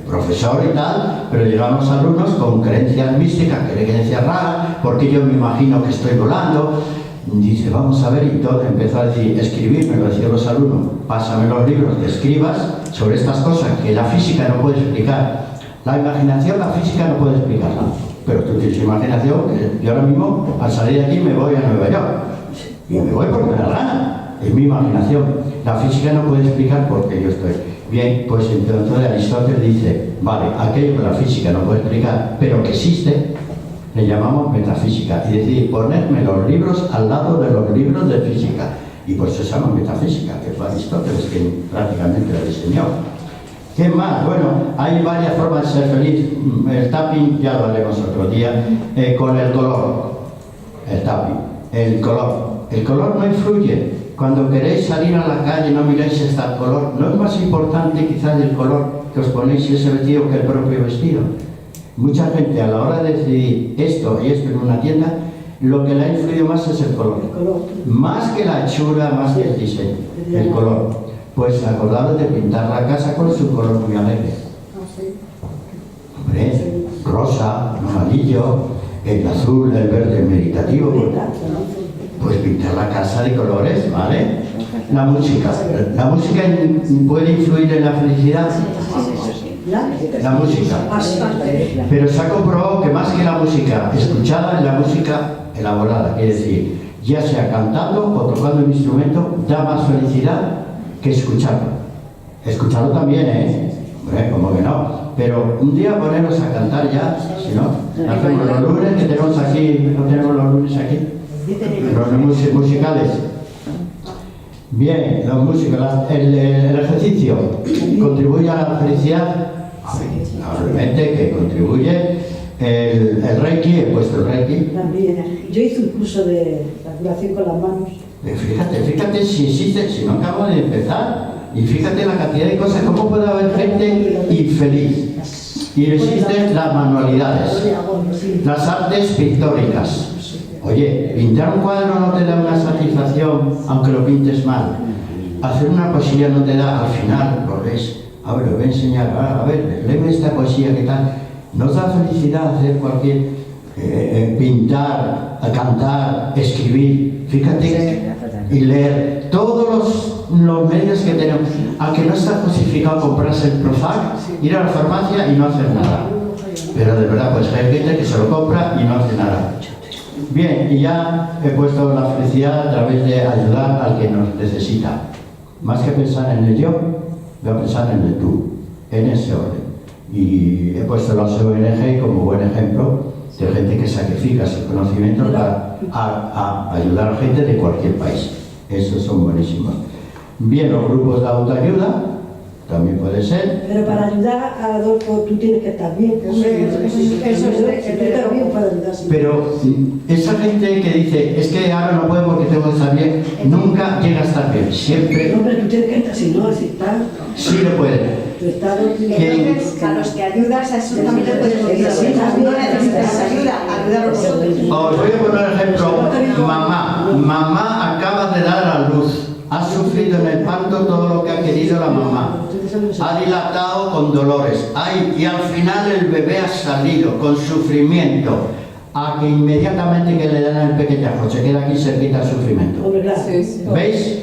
profesor y tal, pero llegamos alumnos con creencias místicas, creencias raras, porque yo me imagino que estoy volando. Dice, vamos a ver, y todo empezó a decir, escribirme, lo decían los alumnos, pásame los libros que escribas sobre estas cosas que la física no puede explicar. La imaginación, la física no puede explicarla, pero tú tienes imaginación. Yo ahora mismo, al salir de aquí, me voy a Nueva York, y me voy porque me da la gana, es mi imaginación. La física no puede explicar por qué yo estoy. Bien, pues entonces Aristóteles dice, vale, aquello que la física no puede explicar, pero que existe, le llamamos metafísica, y decir, ponerme los libros al lado de los libros de física, y por eso se llama metafísica, que fue Aristóteles quien prácticamente la diseñó. ¿Qué más? Bueno, hay varias formas de ser feliz. El tapping, ya lo haremos otro día, con el color. El tapping, el color. El color no influye. Cuando queréis salir a la calle no miráis hasta el color. No es más importante quizás el color que os ponéis ese vestido que el propio vestido. Mucha gente a la hora de decidir esto y esto en una tienda, lo que le ha influido más es el color. Más que la hechura, más que el diseño. El color. Pues acordaros de pintar la casa con su color muy alegre. Hombre, rosa, amarillo, el azul, el verde meditativo. Pues pintar la casa de colores, ¿vale? La música puede influir en la felicidad. La música. Pero se ha comprobado que más que la música escuchada, es la música elaborada. Quiere decir, ya sea cantando o tocando un instrumento, da más felicidad que escucharlo. Escucharlo también, ¿eh? Hombre, como que no. Pero un día poneros a cantar ya, si no, hacemos los lunes que tenemos aquí, no tenemos los lunes aquí, los musicales. Bien, los músicos, el ejercicio contribuye a la felicidad. Obviamente que contribuye. El Reiki, he puesto el Reiki. También. Yo hice un curso de la curación con las manos. Fíjate si existe, si no acabo de empezar. Y fíjate la cantidad de cosas, cómo puede haber gente infeliz. Y existen las manualidades, las artes pictóricas. Oye, pintar un cuadro no te da una satisfacción, aunque lo pintes mal. Hacer una poesía no te da, al final, lo ves. A ver, lo voy a enseñar, a ver, léeme esta poesía, ¿qué tal? Nos da felicidad hacer cualquier, pintar, cantar, escribir, fíjate, y leer todos los medios que tenemos. Aunque no está justificado comprarse el Prozac, ir a la farmacia y no hacer nada. Pero de verdad, pues hay gente que se lo compra y no hace nada. Bien, y ya he puesto la felicidad a través de ayudar al que nos necesita. Más que pensar en el yo, voy a pensar en el tú, en ese orden. Y he puesto las ONG como buen ejemplo de gente que sacrifica su conocimiento para ayudar a gente de cualquier país. Esos son buenísimos. Bien, los grupos de autoayuda también puede ser. Pero para ayudar a Adolfo tú tienes que estar bien. Eso es, tú también puedes ayudar. Pero esa gente que dice, es que ahora no puedo porque tengo que estar bien, nunca llega a estar bien. Siempre. No, pero tú tienes que estar, si no, si estás. Sí lo puede. Entonces, a los que ayudas, a esos también les puedes decir, no necesitas ayuda, ayudaros vosotros. Os voy a poner un ejemplo. Mamá acaba de dar a luz. Ha sufrido en el parto todo lo que ha querido la mamá. Ha dilatado con dolores. Y al final el bebé ha salido con sufrimiento. A que inmediatamente que le dan el pequeñajo se queda aquí cerquita el sufrimiento. ¿Veis?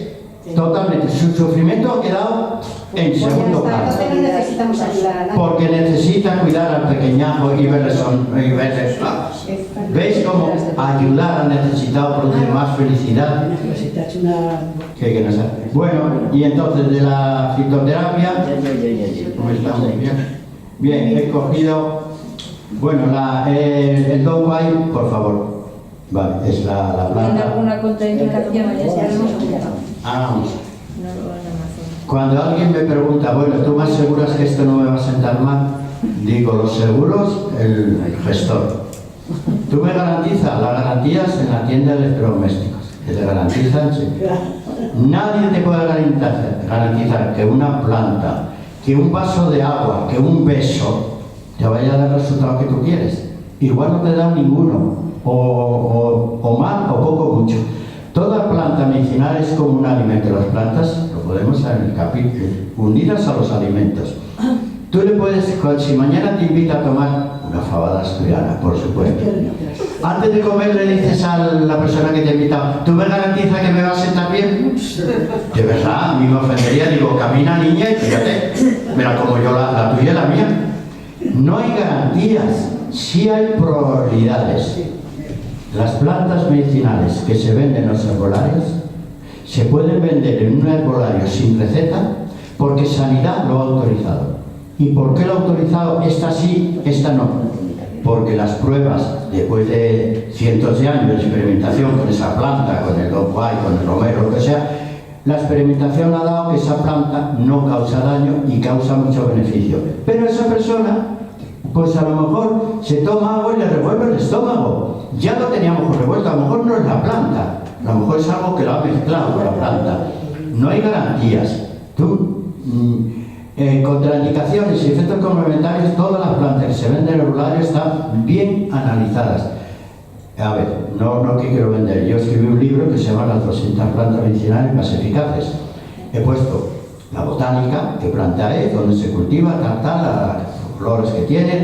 Totalmente. Su sufrimiento ha quedado en segundo plano. No necesitamos ayudar a nadie. Porque necesita cuidar al pequeñajo y verle ¿Veis cómo ayudar al necesitado produce más felicidad? Que no sea. Bueno, y entonces de la fitoterapia, ¿cómo estamos? Bien, he cogido, bueno, el Dong Quai, por favor. Vale, es la planta. ¿Tiene alguna contraindicación? Ya lo hemos explicado. Vamos. Cuando alguien me pregunta, bueno, ¿tú me aseguras que esto no me va a sentar mal? Digo, los seguros, el gestor. Tú me garantizas, las garantías en la tienda de electrodomésticos, que te garantizan, sí. Nadie te puede garantizar que una planta, que un vaso de agua, que un beso, te vaya a dar el resultado que tú quieres. Igual no te da ninguno, o mal o poco mucho. Toda planta medicinal es como un alimento. Las plantas, lo podemos ver en el capítulo, unidas a los alimentos. Tú le puedes, si mañana te invita a tomar una fabada asturiana, por supuesto. Antes de comer le dices a la persona que te ha invitado, ¿tú me garantizas que me va a sentar bien? De verdad, a mí me ofendería, digo, camina niña y fíjate, me la como yo, la tuya y la mía. No hay garantías, sí hay probabilidades. Las plantas medicinales que se venden en los herbolarios se pueden vender en un herbolario sin receta porque Sanidad lo ha autorizado. ¿Y por qué lo ha autorizado? Esta sí, esta no. Porque las pruebas, después de cientos de años de experimentación con esa planta, con el Dong Quai, con el romero, lo que sea, la experimentación ha dado que esa planta no causa daño y causa mucho beneficio. Pero esa persona, pues a lo mejor se toma agua y le revuelve el estómago. Ya lo teníamos revuelto, a lo mejor no es la planta, a lo mejor es algo que lo ha mezclado con la planta. No hay garantías. Contraindicaciones y efectos complementarios, todas las plantas que se venden en el herbolario están bien analizadas. A ver, no que quiero vender. Yo escribí un libro que se llama Las 200 plantas medicinales más eficaces. He puesto la botánica, qué planta es, dónde se cultiva, los flores que tiene,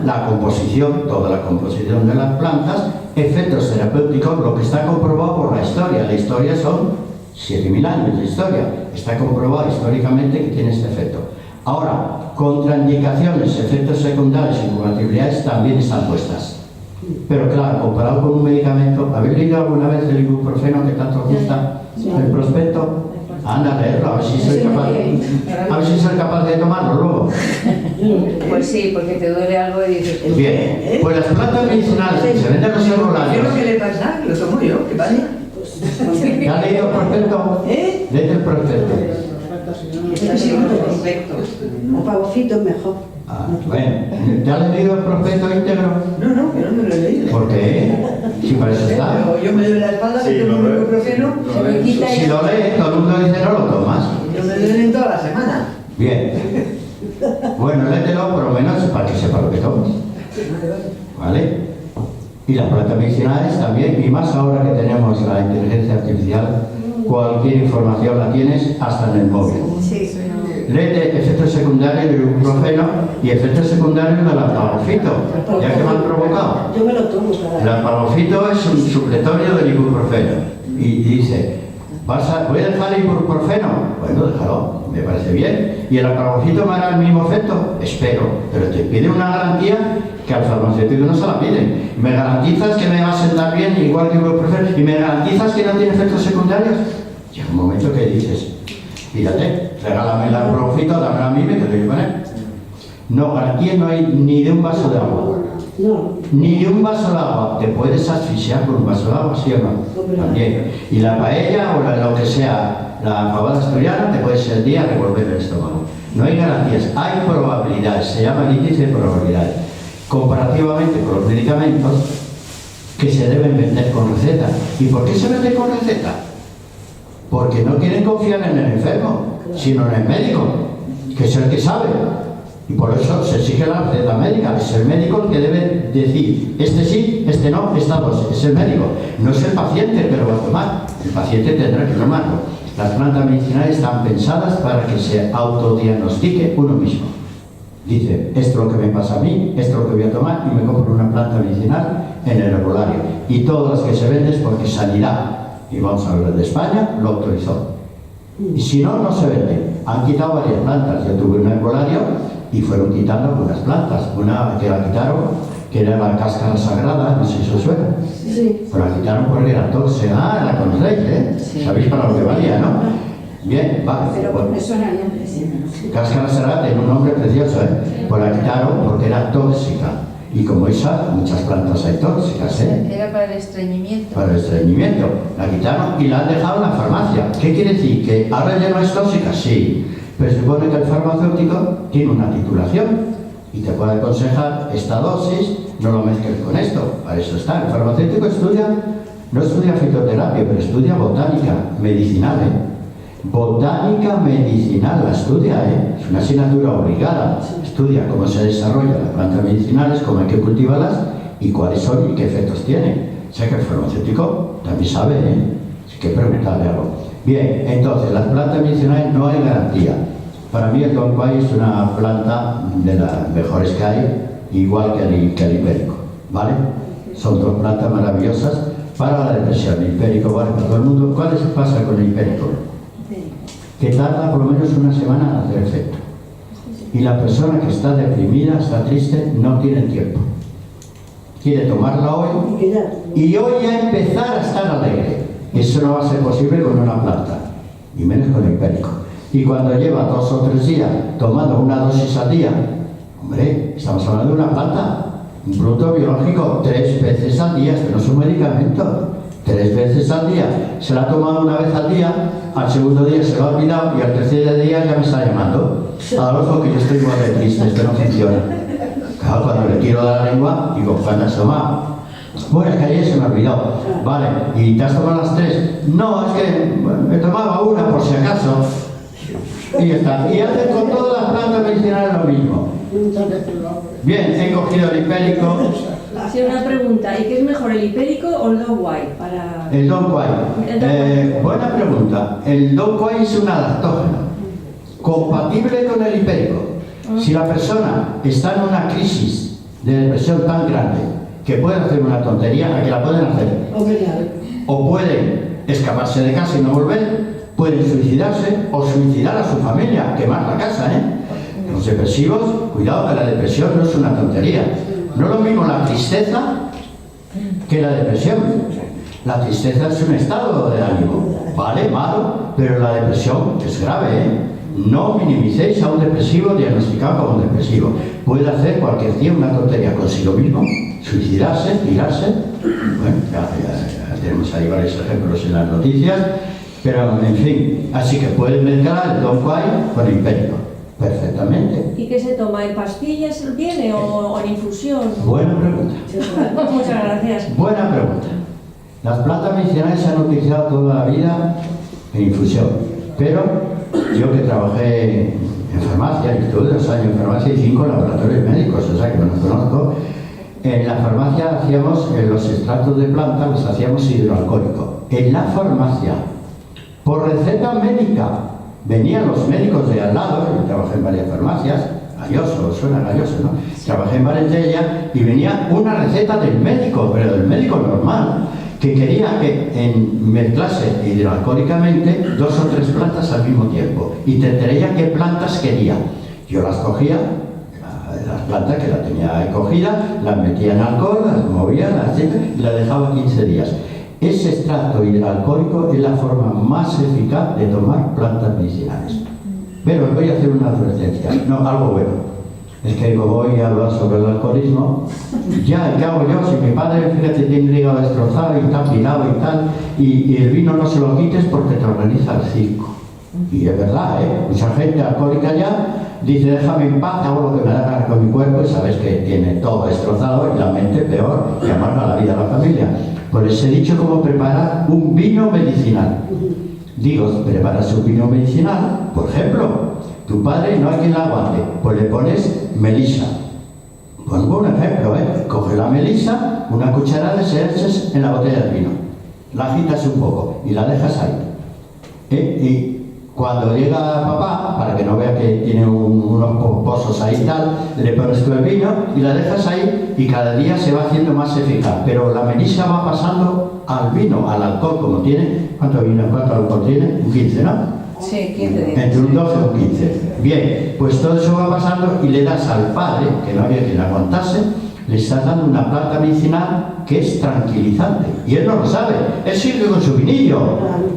la composición, toda la composición de las plantas, efectos terapéuticos, lo que está comprobado por la historia. La historia son 7.000 años de historia. Está comprobado históricamente que tiene este efecto. Ahora, contraindicaciones, efectos secundarios y incompatibilidades también están puestas. Pero claro, comparado con un medicamento, ¿habéis leído alguna vez el ibuprofeno que tanto gusta? El prospecto. Anda a leerlo, a ver si soy capaz de tomarlo luego. Pues sí, porque te duele algo y dices... Bien, pues las plantas medicinales que se venden en los herbolarios... ¿Qué es lo que le pasa? Lo tomo yo, ¿qué pasa? ¿Ya has leído el prospecto? Léete el prospecto. Este sí es perfecto. A Pavocito es mejor. Ah, bueno, ¿te has leído el prospecto íntegro? No, que no me lo he leído. ¿Por qué? Si para eso está. Pero yo me duele la espalda, me tomo un ibuprofeno, Se me quita Si y... lo lees, todo el mundo dice no lo tomas. yo me duelen toda la semana. Bien. Bueno, léetelo por lo menos para que sepa lo que tomas. ¿Vale? Y las plantas medicinales también, y más ahora que tenemos la inteligencia artificial, cualquier información la tienes hasta en el móvil. Sí, Léete efectos secundarios del ibuprofeno y efectos secundarios del alpalofito, ya que me han provocado. Yo me lo tomo El cada vez. alpalofito es un supletorio del ibuprofeno. Y dice, ¿voy a dejar el ibuprofeno? Bueno, déjalo, me parece bien. ¿Y el alpalofito me hará el mismo efecto? Espero, pero te pide una garantía que al farmacéutico no se la piden. ¿Me garantizas que me va a sentar bien igual que el ibuprofeno? ¿Y me garantizas que no tiene efectos secundarios? Llega un momento que dices, fíjate, regálame el alpalofito, dámelo a mí, me quedo yo con él. No, garantía no hay ni de un vaso de agua. No, Ni de un vaso de agua. Te puedes asfixiar con un vaso de agua, ¿sí o no? También. Y la paella o lo que sea, la fabada asturiana, te puedes el día revolver el estómago. No hay garantías, hay probabilidades, se llama el índice de probabilidades. Comparativamente con los medicamentos que se deben vender con receta. ¿Y por qué se vende con receta? Porque no quieren confiar en el enfermo, sino en el médico, que es el que sabe. Y por eso se exige la receta médica. Es el médico el que debe decir, este sí, este no, esta dosis. Es el médico, no es el paciente que lo va a tomar. El paciente tendrá que tomarlo. Las plantas medicinales están pensadas para que se autodiagnostique uno mismo. Dice, esto es lo que me pasa a mí, esto es lo que voy a tomar, y me compro una planta medicinal en el herbolario. Y todas las que se venden es porque Sanidad, y vamos a hablar de España, lo autorizó. Y si no, no se vende. Han quitado varias plantas. Yo tuve un herbolario y fueron quitando algunas plantas. Una que la quitaron, que era la cáscara sagrada, no sé si os suena. sí. Pero la quitaron porque era tóxica. Ah, la conocéis, ¿eh? Sí. Sabéis para lo que valía, ¿no? Bien, vale. Pero Bueno. por eso era bien. Cáscara sagrada tiene un nombre precioso, ¿eh? Pues la quitaron porque era tóxica. Y como esa, muchas plantas hay tóxicas, ¿eh? Era para el estreñimiento. Para el estreñimiento. La quitaron y la han dejado en la farmacia. ¿Qué quiere decir? ¿Que ahora ya no es tóxica? Sí. Pero se supone que el farmacéutico tiene una titulación y te puede aconsejar esta dosis, no lo mezcles con esto. Para eso está. El farmacéutico no estudia fitoterapia, pero estudia botánica medicinal, ¿eh? Botánica medicinal la estudia, ¿eh? Es una asignatura obligada. Estudia cómo se desarrollan las plantas medicinales, cómo hay que cultivarlas y cuáles son y qué efectos tienen. O sea que el farmacéutico también sabe, ¿eh? Hay que preguntarle algo. Bien, entonces, las plantas medicinales no hay garantía. Para mí el Don Quai es una planta de las mejores que hay, igual que el hipérico, ¿vale? Son dos plantas maravillosas para la depresión. El hipérico vale para todo el mundo. ¿Cuál pasa con el hipérico? Que tarda por lo menos una semana en hacer efecto. Y la persona que está deprimida, está triste, no tiene tiempo. Quiere tomarla hoy Y que ya. y hoy ya empezar a estar alegre. Eso no va a ser posible con una planta, y menos con el hipérico. Y cuando lleva 2 o 3 días tomando una dosis al día, hombre, estamos hablando de una planta, un producto biológico, 3 veces al día, esto no es un medicamento. 3 veces al día, se la ha tomado una vez al día, al segundo día se lo ha olvidado y al tercer día ya me está llamando. Adolfo, que yo estoy igual de triste, esto no funciona. Claro, cuando le quiero dar la lengua, digo, ¿cuándo has tomado? Bueno, es que ayer se me olvidó. Vale, ¿y te has tomado las 3? No, es que me tomaba una por si acaso. Y ya está. Y hacen con todas las plantas medicinales lo mismo. Bien, he cogido el hipérico. Sí, una pregunta. ¿Y qué es mejor, el hipérico o el Don Quai? Para... El Don Quai. Buena pregunta. El Don Quai es un adaptógeno compatible con el hipérico. Si la persona está en una crisis de depresión tan grande que puede hacer una tontería, ¿a que la pueden hacer? O pueden escaparse de casa y no volver, pueden suicidarse o suicidar a su familia, quemar la casa, ¿eh? Los depresivos, cuidado que la depresión no es una tontería. No es lo mismo la tristeza que la depresión. La tristeza es un estado de ánimo, ¿vale? Malo, pero la depresión es grave, ¿eh? No minimicéis a un depresivo diagnosticado como depresivo. Puede hacer cualquier día una tontería consigo mismo, suicidarse, tirarse. Bueno, ya tenemos ahí varios ejemplos en las noticias. Pero, en fin, así que puedes mezclar el Don Quai con el hipérico, perfectamente. ¿Y qué se toma? ¿En pastillas viene o en infusión? Buena pregunta. Muchas gracias. Buena pregunta. Las plantas medicinales se han utilizado toda la vida en infusión, pero yo que trabajé en farmacia, y estuve 2 años en farmacia y 5 laboratorios médicos, o sea que me los conozco, en la farmacia hacíamos los extractos de plantas, los hacíamos hidroalcohólicos. En la farmacia, por receta médica, venían los médicos de al lado, yo trabajé en varias farmacias, Galloso, suena Galloso, ¿no? Trabajé en varias de ellas y venía una receta del médico, pero del médico normal, que quería que mezclase hidroalcohólicamente 2 o 3 plantas al mismo tiempo y te traía qué plantas quería. Yo las cogía, las plantas que la tenía cogida, las metía en alcohol, las movía, y las dejaba 15 días. Ese extracto hidroalcohólico es la forma más eficaz de tomar plantas medicinales. Pero os voy a hacer una advertencia, no, algo bueno. Es que como voy a hablar sobre el alcoholismo, ya, ¿qué hago yo? Si mi padre, fíjate, tiene el hígado destrozado y está pinado y tal, y el vino no se lo quites porque te organiza el circo. Y es verdad, ¿eh? Mucha gente alcohólica ya dice, déjame en paz, hago lo que me da gana con mi cuerpo, y sabes que tiene todo destrozado y la mente peor, y amarga la vida a la familia. Pues les he dicho cómo preparar un vino medicinal. Digo, preparas un vino medicinal, por ejemplo, tu padre no hay quien la aguante, pues le pones melisa. Pongo un ejemplo, coge la melisa, una cucharada de se echas en la botella de vino, la agitas un poco y la dejas ahí. Y cuando llega papá, para que no vea que tiene unos pozos ahí y tal, le pones tú el vino y la dejas ahí y cada día se va haciendo más eficaz. Pero la melisa va pasando al vino, al alcohol, como tiene. ¿Cuánto alcohol tiene? Un 15, ¿no? Sí, 15 días. Entre un 12 y un 15. Bien, pues todo eso va pasando y le das al padre, que no había quien aguantase, le estás dando una planta medicinal que es tranquilizante. Y él no lo sabe. Él sigue con su vinillo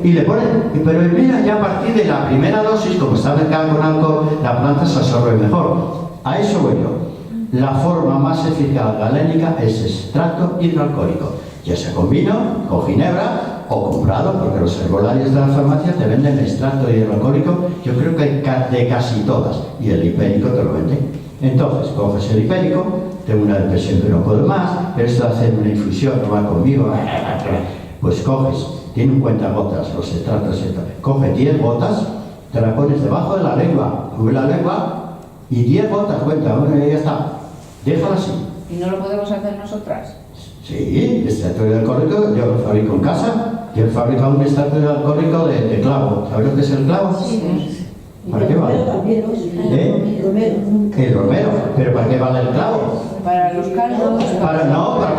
y le pone. Pero mira, ya a partir de la primera dosis, como está mezclada con alcohol, la planta se absorbe mejor. A eso voy yo. La forma más eficaz galénica es extracto hidroalcohólico, ya sea con vino, con ginebra o comprado, porque los herbolarios de la farmacia te venden extracto hidroalcohólico, yo creo que de casi todas, y el hipérico te lo venden. Entonces, coges el hipérico, tengo una depresión que no puedo más, pero esto de hacer una infusión no va conmigo, pues coges, tiene un cuentagotas, los extractos, coge 10 gotas, te la pones debajo de la lengua, sube la lengua, y 10 gotas, cuenta, bueno, y ya está, déjala así. ¿Y no lo podemos hacer nosotras? Sí, extracto hidroalcohólico yo lo fabrico en casa. Yo he fabricado un extracto hidroalcohólico de clavo. ¿Sabes lo que es el clavo? Sí. ¿Para qué vale? El romero. ¿Pero para qué vale el clavo? Para los caldos. Para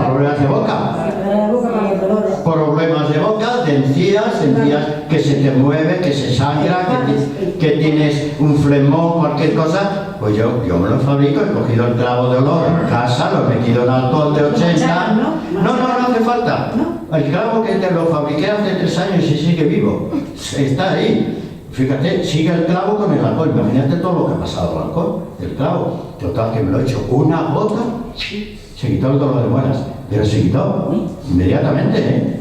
problemas de boca. Para la boca, para los dolores. Problemas de boca, de encías que se te mueve, que se sangra, que tienes un flemón, cualquier cosa. Pues yo me lo fabrico, he cogido el clavo de olor en casa, lo he metido en alcohol de 80. No hace falta. El clavo que te lo fabriqué hace 3 años y sigue vivo. Está ahí. Fíjate, sigue el clavo con el alcohol. Imagínate todo lo que ha pasado al alcohol, el clavo. Total, que me lo he hecho una gota, se quitó el dolor de muelas. Pero se quitó inmediatamente, ¿eh?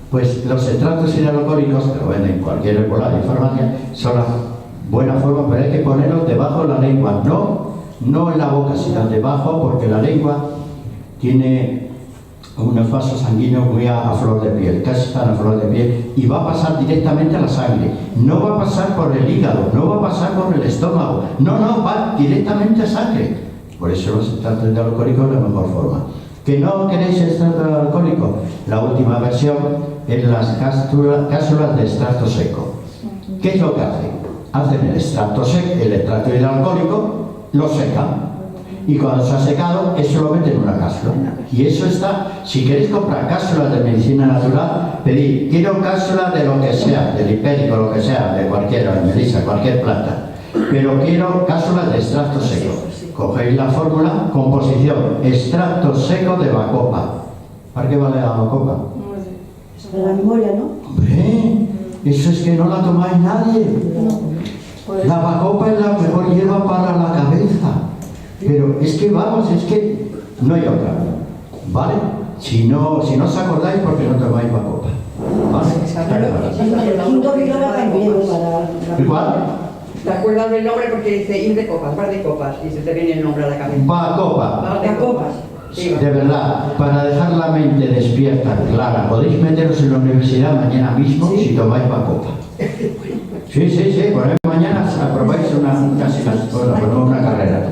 Pues los extractos hidroalcohólicos, que lo venden en cualquier herbolario y farmacia, son la buena forma, pero hay que ponerlos debajo de la lengua, no en la boca, sino debajo, porque la lengua tiene unos vasos sanguíneos muy a flor de piel, casi están a flor de piel, y va a pasar directamente a la sangre. No va a pasar por el hígado, no va a pasar por el estómago, no, va directamente a sangre. Por eso los extractos hidroalcohólicos es la mejor forma. ¿Que no queréis extracto hidroalcohólico? La última versión es las cápsulas de extracto seco. ¿Qué es lo que hacen? Hacen el extracto hidroalcohólico, lo secan. Y cuando se ha secado, eso lo meten en una cápsula. Y eso está, si queréis comprar cápsulas de medicina natural, pedid, quiero cápsulas de lo que sea, del hipérico, lo que sea, de cualquiera, de melisa, cualquier planta. Pero quiero cápsulas de extracto seco. Cogéis la fórmula, composición, extracto seco de bacopa. ¿Para qué vale la bacopa? Para la memoria, ¿no? Hombre, eso es que no la tomáis nadie. La bacopa es la mejor hierba para la cabeza. Pero es que no hay otra, ¿vale? Si no os acordáis, porque no tomáis bacopa, ¿vale? El quinto vino ¿Igual? ¿Te acuerdas del nombre? Porque dice ir de copas, par de copas, y se te viene el nombre a la cabeza. Va a copa. Par de copas. Sí, De verdad, para dejar la mente despierta, clara, podéis meteros en la universidad mañana mismo si tomáis va a copa. Sí, por ahí mañana aprobáis una carrera.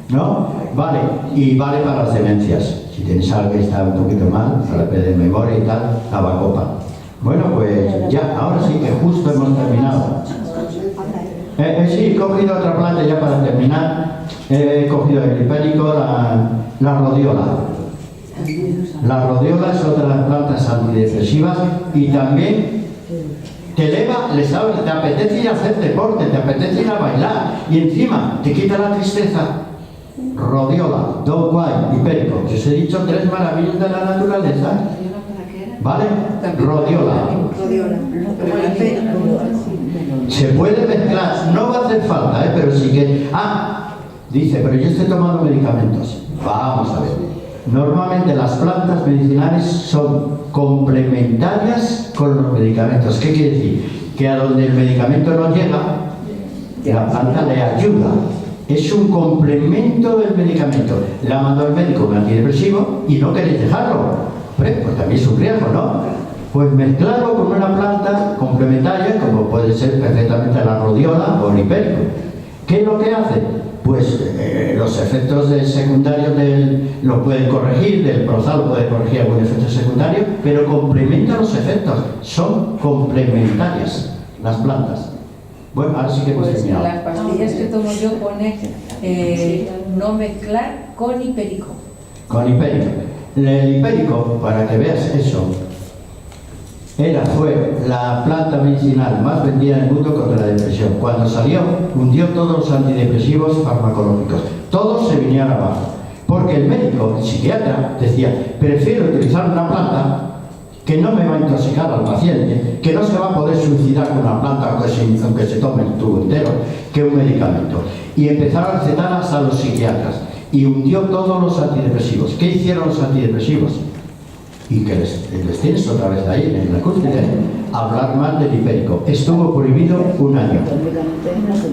¿No? Vale, y vale para las demencias. Si tienes algo que está un poquito mal, para de memoria y tal, la va a copa. Bueno, pues ya, ahora sí que justo hemos terminado. Sí, he cogido otra planta ya para terminar. He cogido el hipérico, la rodiola. La rodiola es otra de las plantas antidepresivas y también te eleva, te apetece ir a hacer deporte, te apetece ir a bailar y encima te quita la tristeza. Rodiola, dogway, hipérico. Yo os he dicho 3 maravillas de la naturaleza. ¿Vale? Rodiola. Se puede mezclar, no va a hacer falta, pero sí que... dice, pero yo estoy tomando medicamentos. Vamos a ver. Normalmente las plantas medicinales son complementarias con los medicamentos. ¿Qué quiere decir? Que a donde el medicamento no llega, la planta le ayuda. Es un complemento del medicamento. Le ha mandado el médico un antidepresivo y no queréis dejarlo. Pues también es un riesgo, ¿no? Pues mezclarlo con una planta complementaria, como puede ser perfectamente la rodiola o el hipérico. ¿Qué es lo que hace? Pues los efectos secundarios lo pueden corregir, del prozal puede corregir algún efecto secundario, pero complementa los efectos. Son complementarias las plantas. Bueno, ahora sí que hemos terminado. Las pastillas que tomo yo pone no mezclar con hipérico. Con hipérico. El hipérico, para que veas eso, fue la planta medicinal más vendida en el mundo contra la depresión. Cuando salió, hundió todos los antidepresivos farmacológicos. Todos se vinieron abajo. Porque el médico, el psiquiatra, decía, prefiero utilizar una planta que no me va a intoxicar al paciente, que no se va a poder suicidar con una planta aunque se tome el tubo entero, que un medicamento. Y empezaron a recetar hasta los psiquiatras. Y hundió todos los antidepresivos. ¿Qué hicieron los antidepresivos? Y que les tienes otra vez ahí en la cúspide, hablar mal del hipérico. Estuvo prohibido 1 año.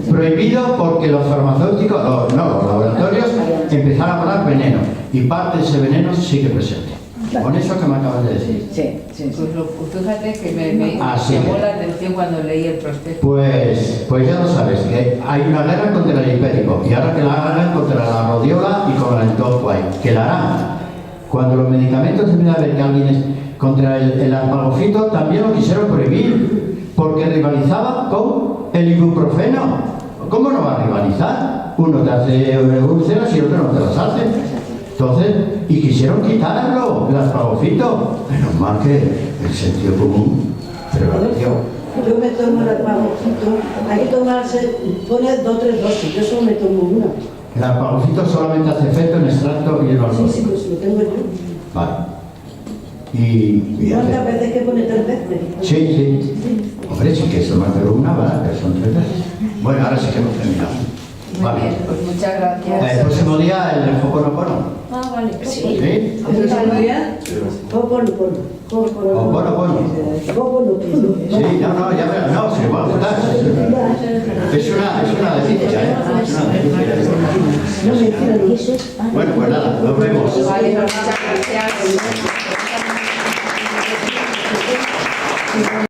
Prohibido porque los farmacéuticos, los laboratorios, empezaron a poner veneno. Y parte de ese veneno sigue presente. Con eso que me acabas de decir. Sí. Pues fíjate que me llamó la atención cuando leí el prospecto. Pues ya lo sabes, que hay una guerra contra el hipérico. Y ahora que la hagan contra la rodiola y con el dogway. Que la harán. Cuando los medicamentos empiezan a ver que alguien es contra el arpagofito, también lo quisieron prohibir, porque rivalizaba con el ibuprofeno. ¿Cómo no va a rivalizar? Uno te hace úlceras y otro no te las hace. Entonces, y quisieron quitarlo, el arpagofito. Menos mal que el sentido común prevaleció. Yo me tomo el arpagofito, hay que tomarse, pone 2 o 3 dosis, yo solo me tomo una. El arpagofito solamente hace efecto en extracto y en alcohol. Sí, pues lo tengo yo. Vale. Y ¿Cuántas veces que pone 3 veces? Sí. Hombre, sí que es más de una, ¿verdad? Pero son 3 veces. Bueno, ahora sí que hemos terminado. Muy bien, pues muchas gracias. El próximo día el Ho'oponopono. Vale. ¿Sí? ¿El próximo día? Ho'oponopono. Ho'oponopono. Sí, no, ya verás, no, se va a gustar. Es una delicia, ¿eh? Es una delicia. No me tiran eso. Bueno, pues nada, nos vemos. Vale, pues muchas gracias.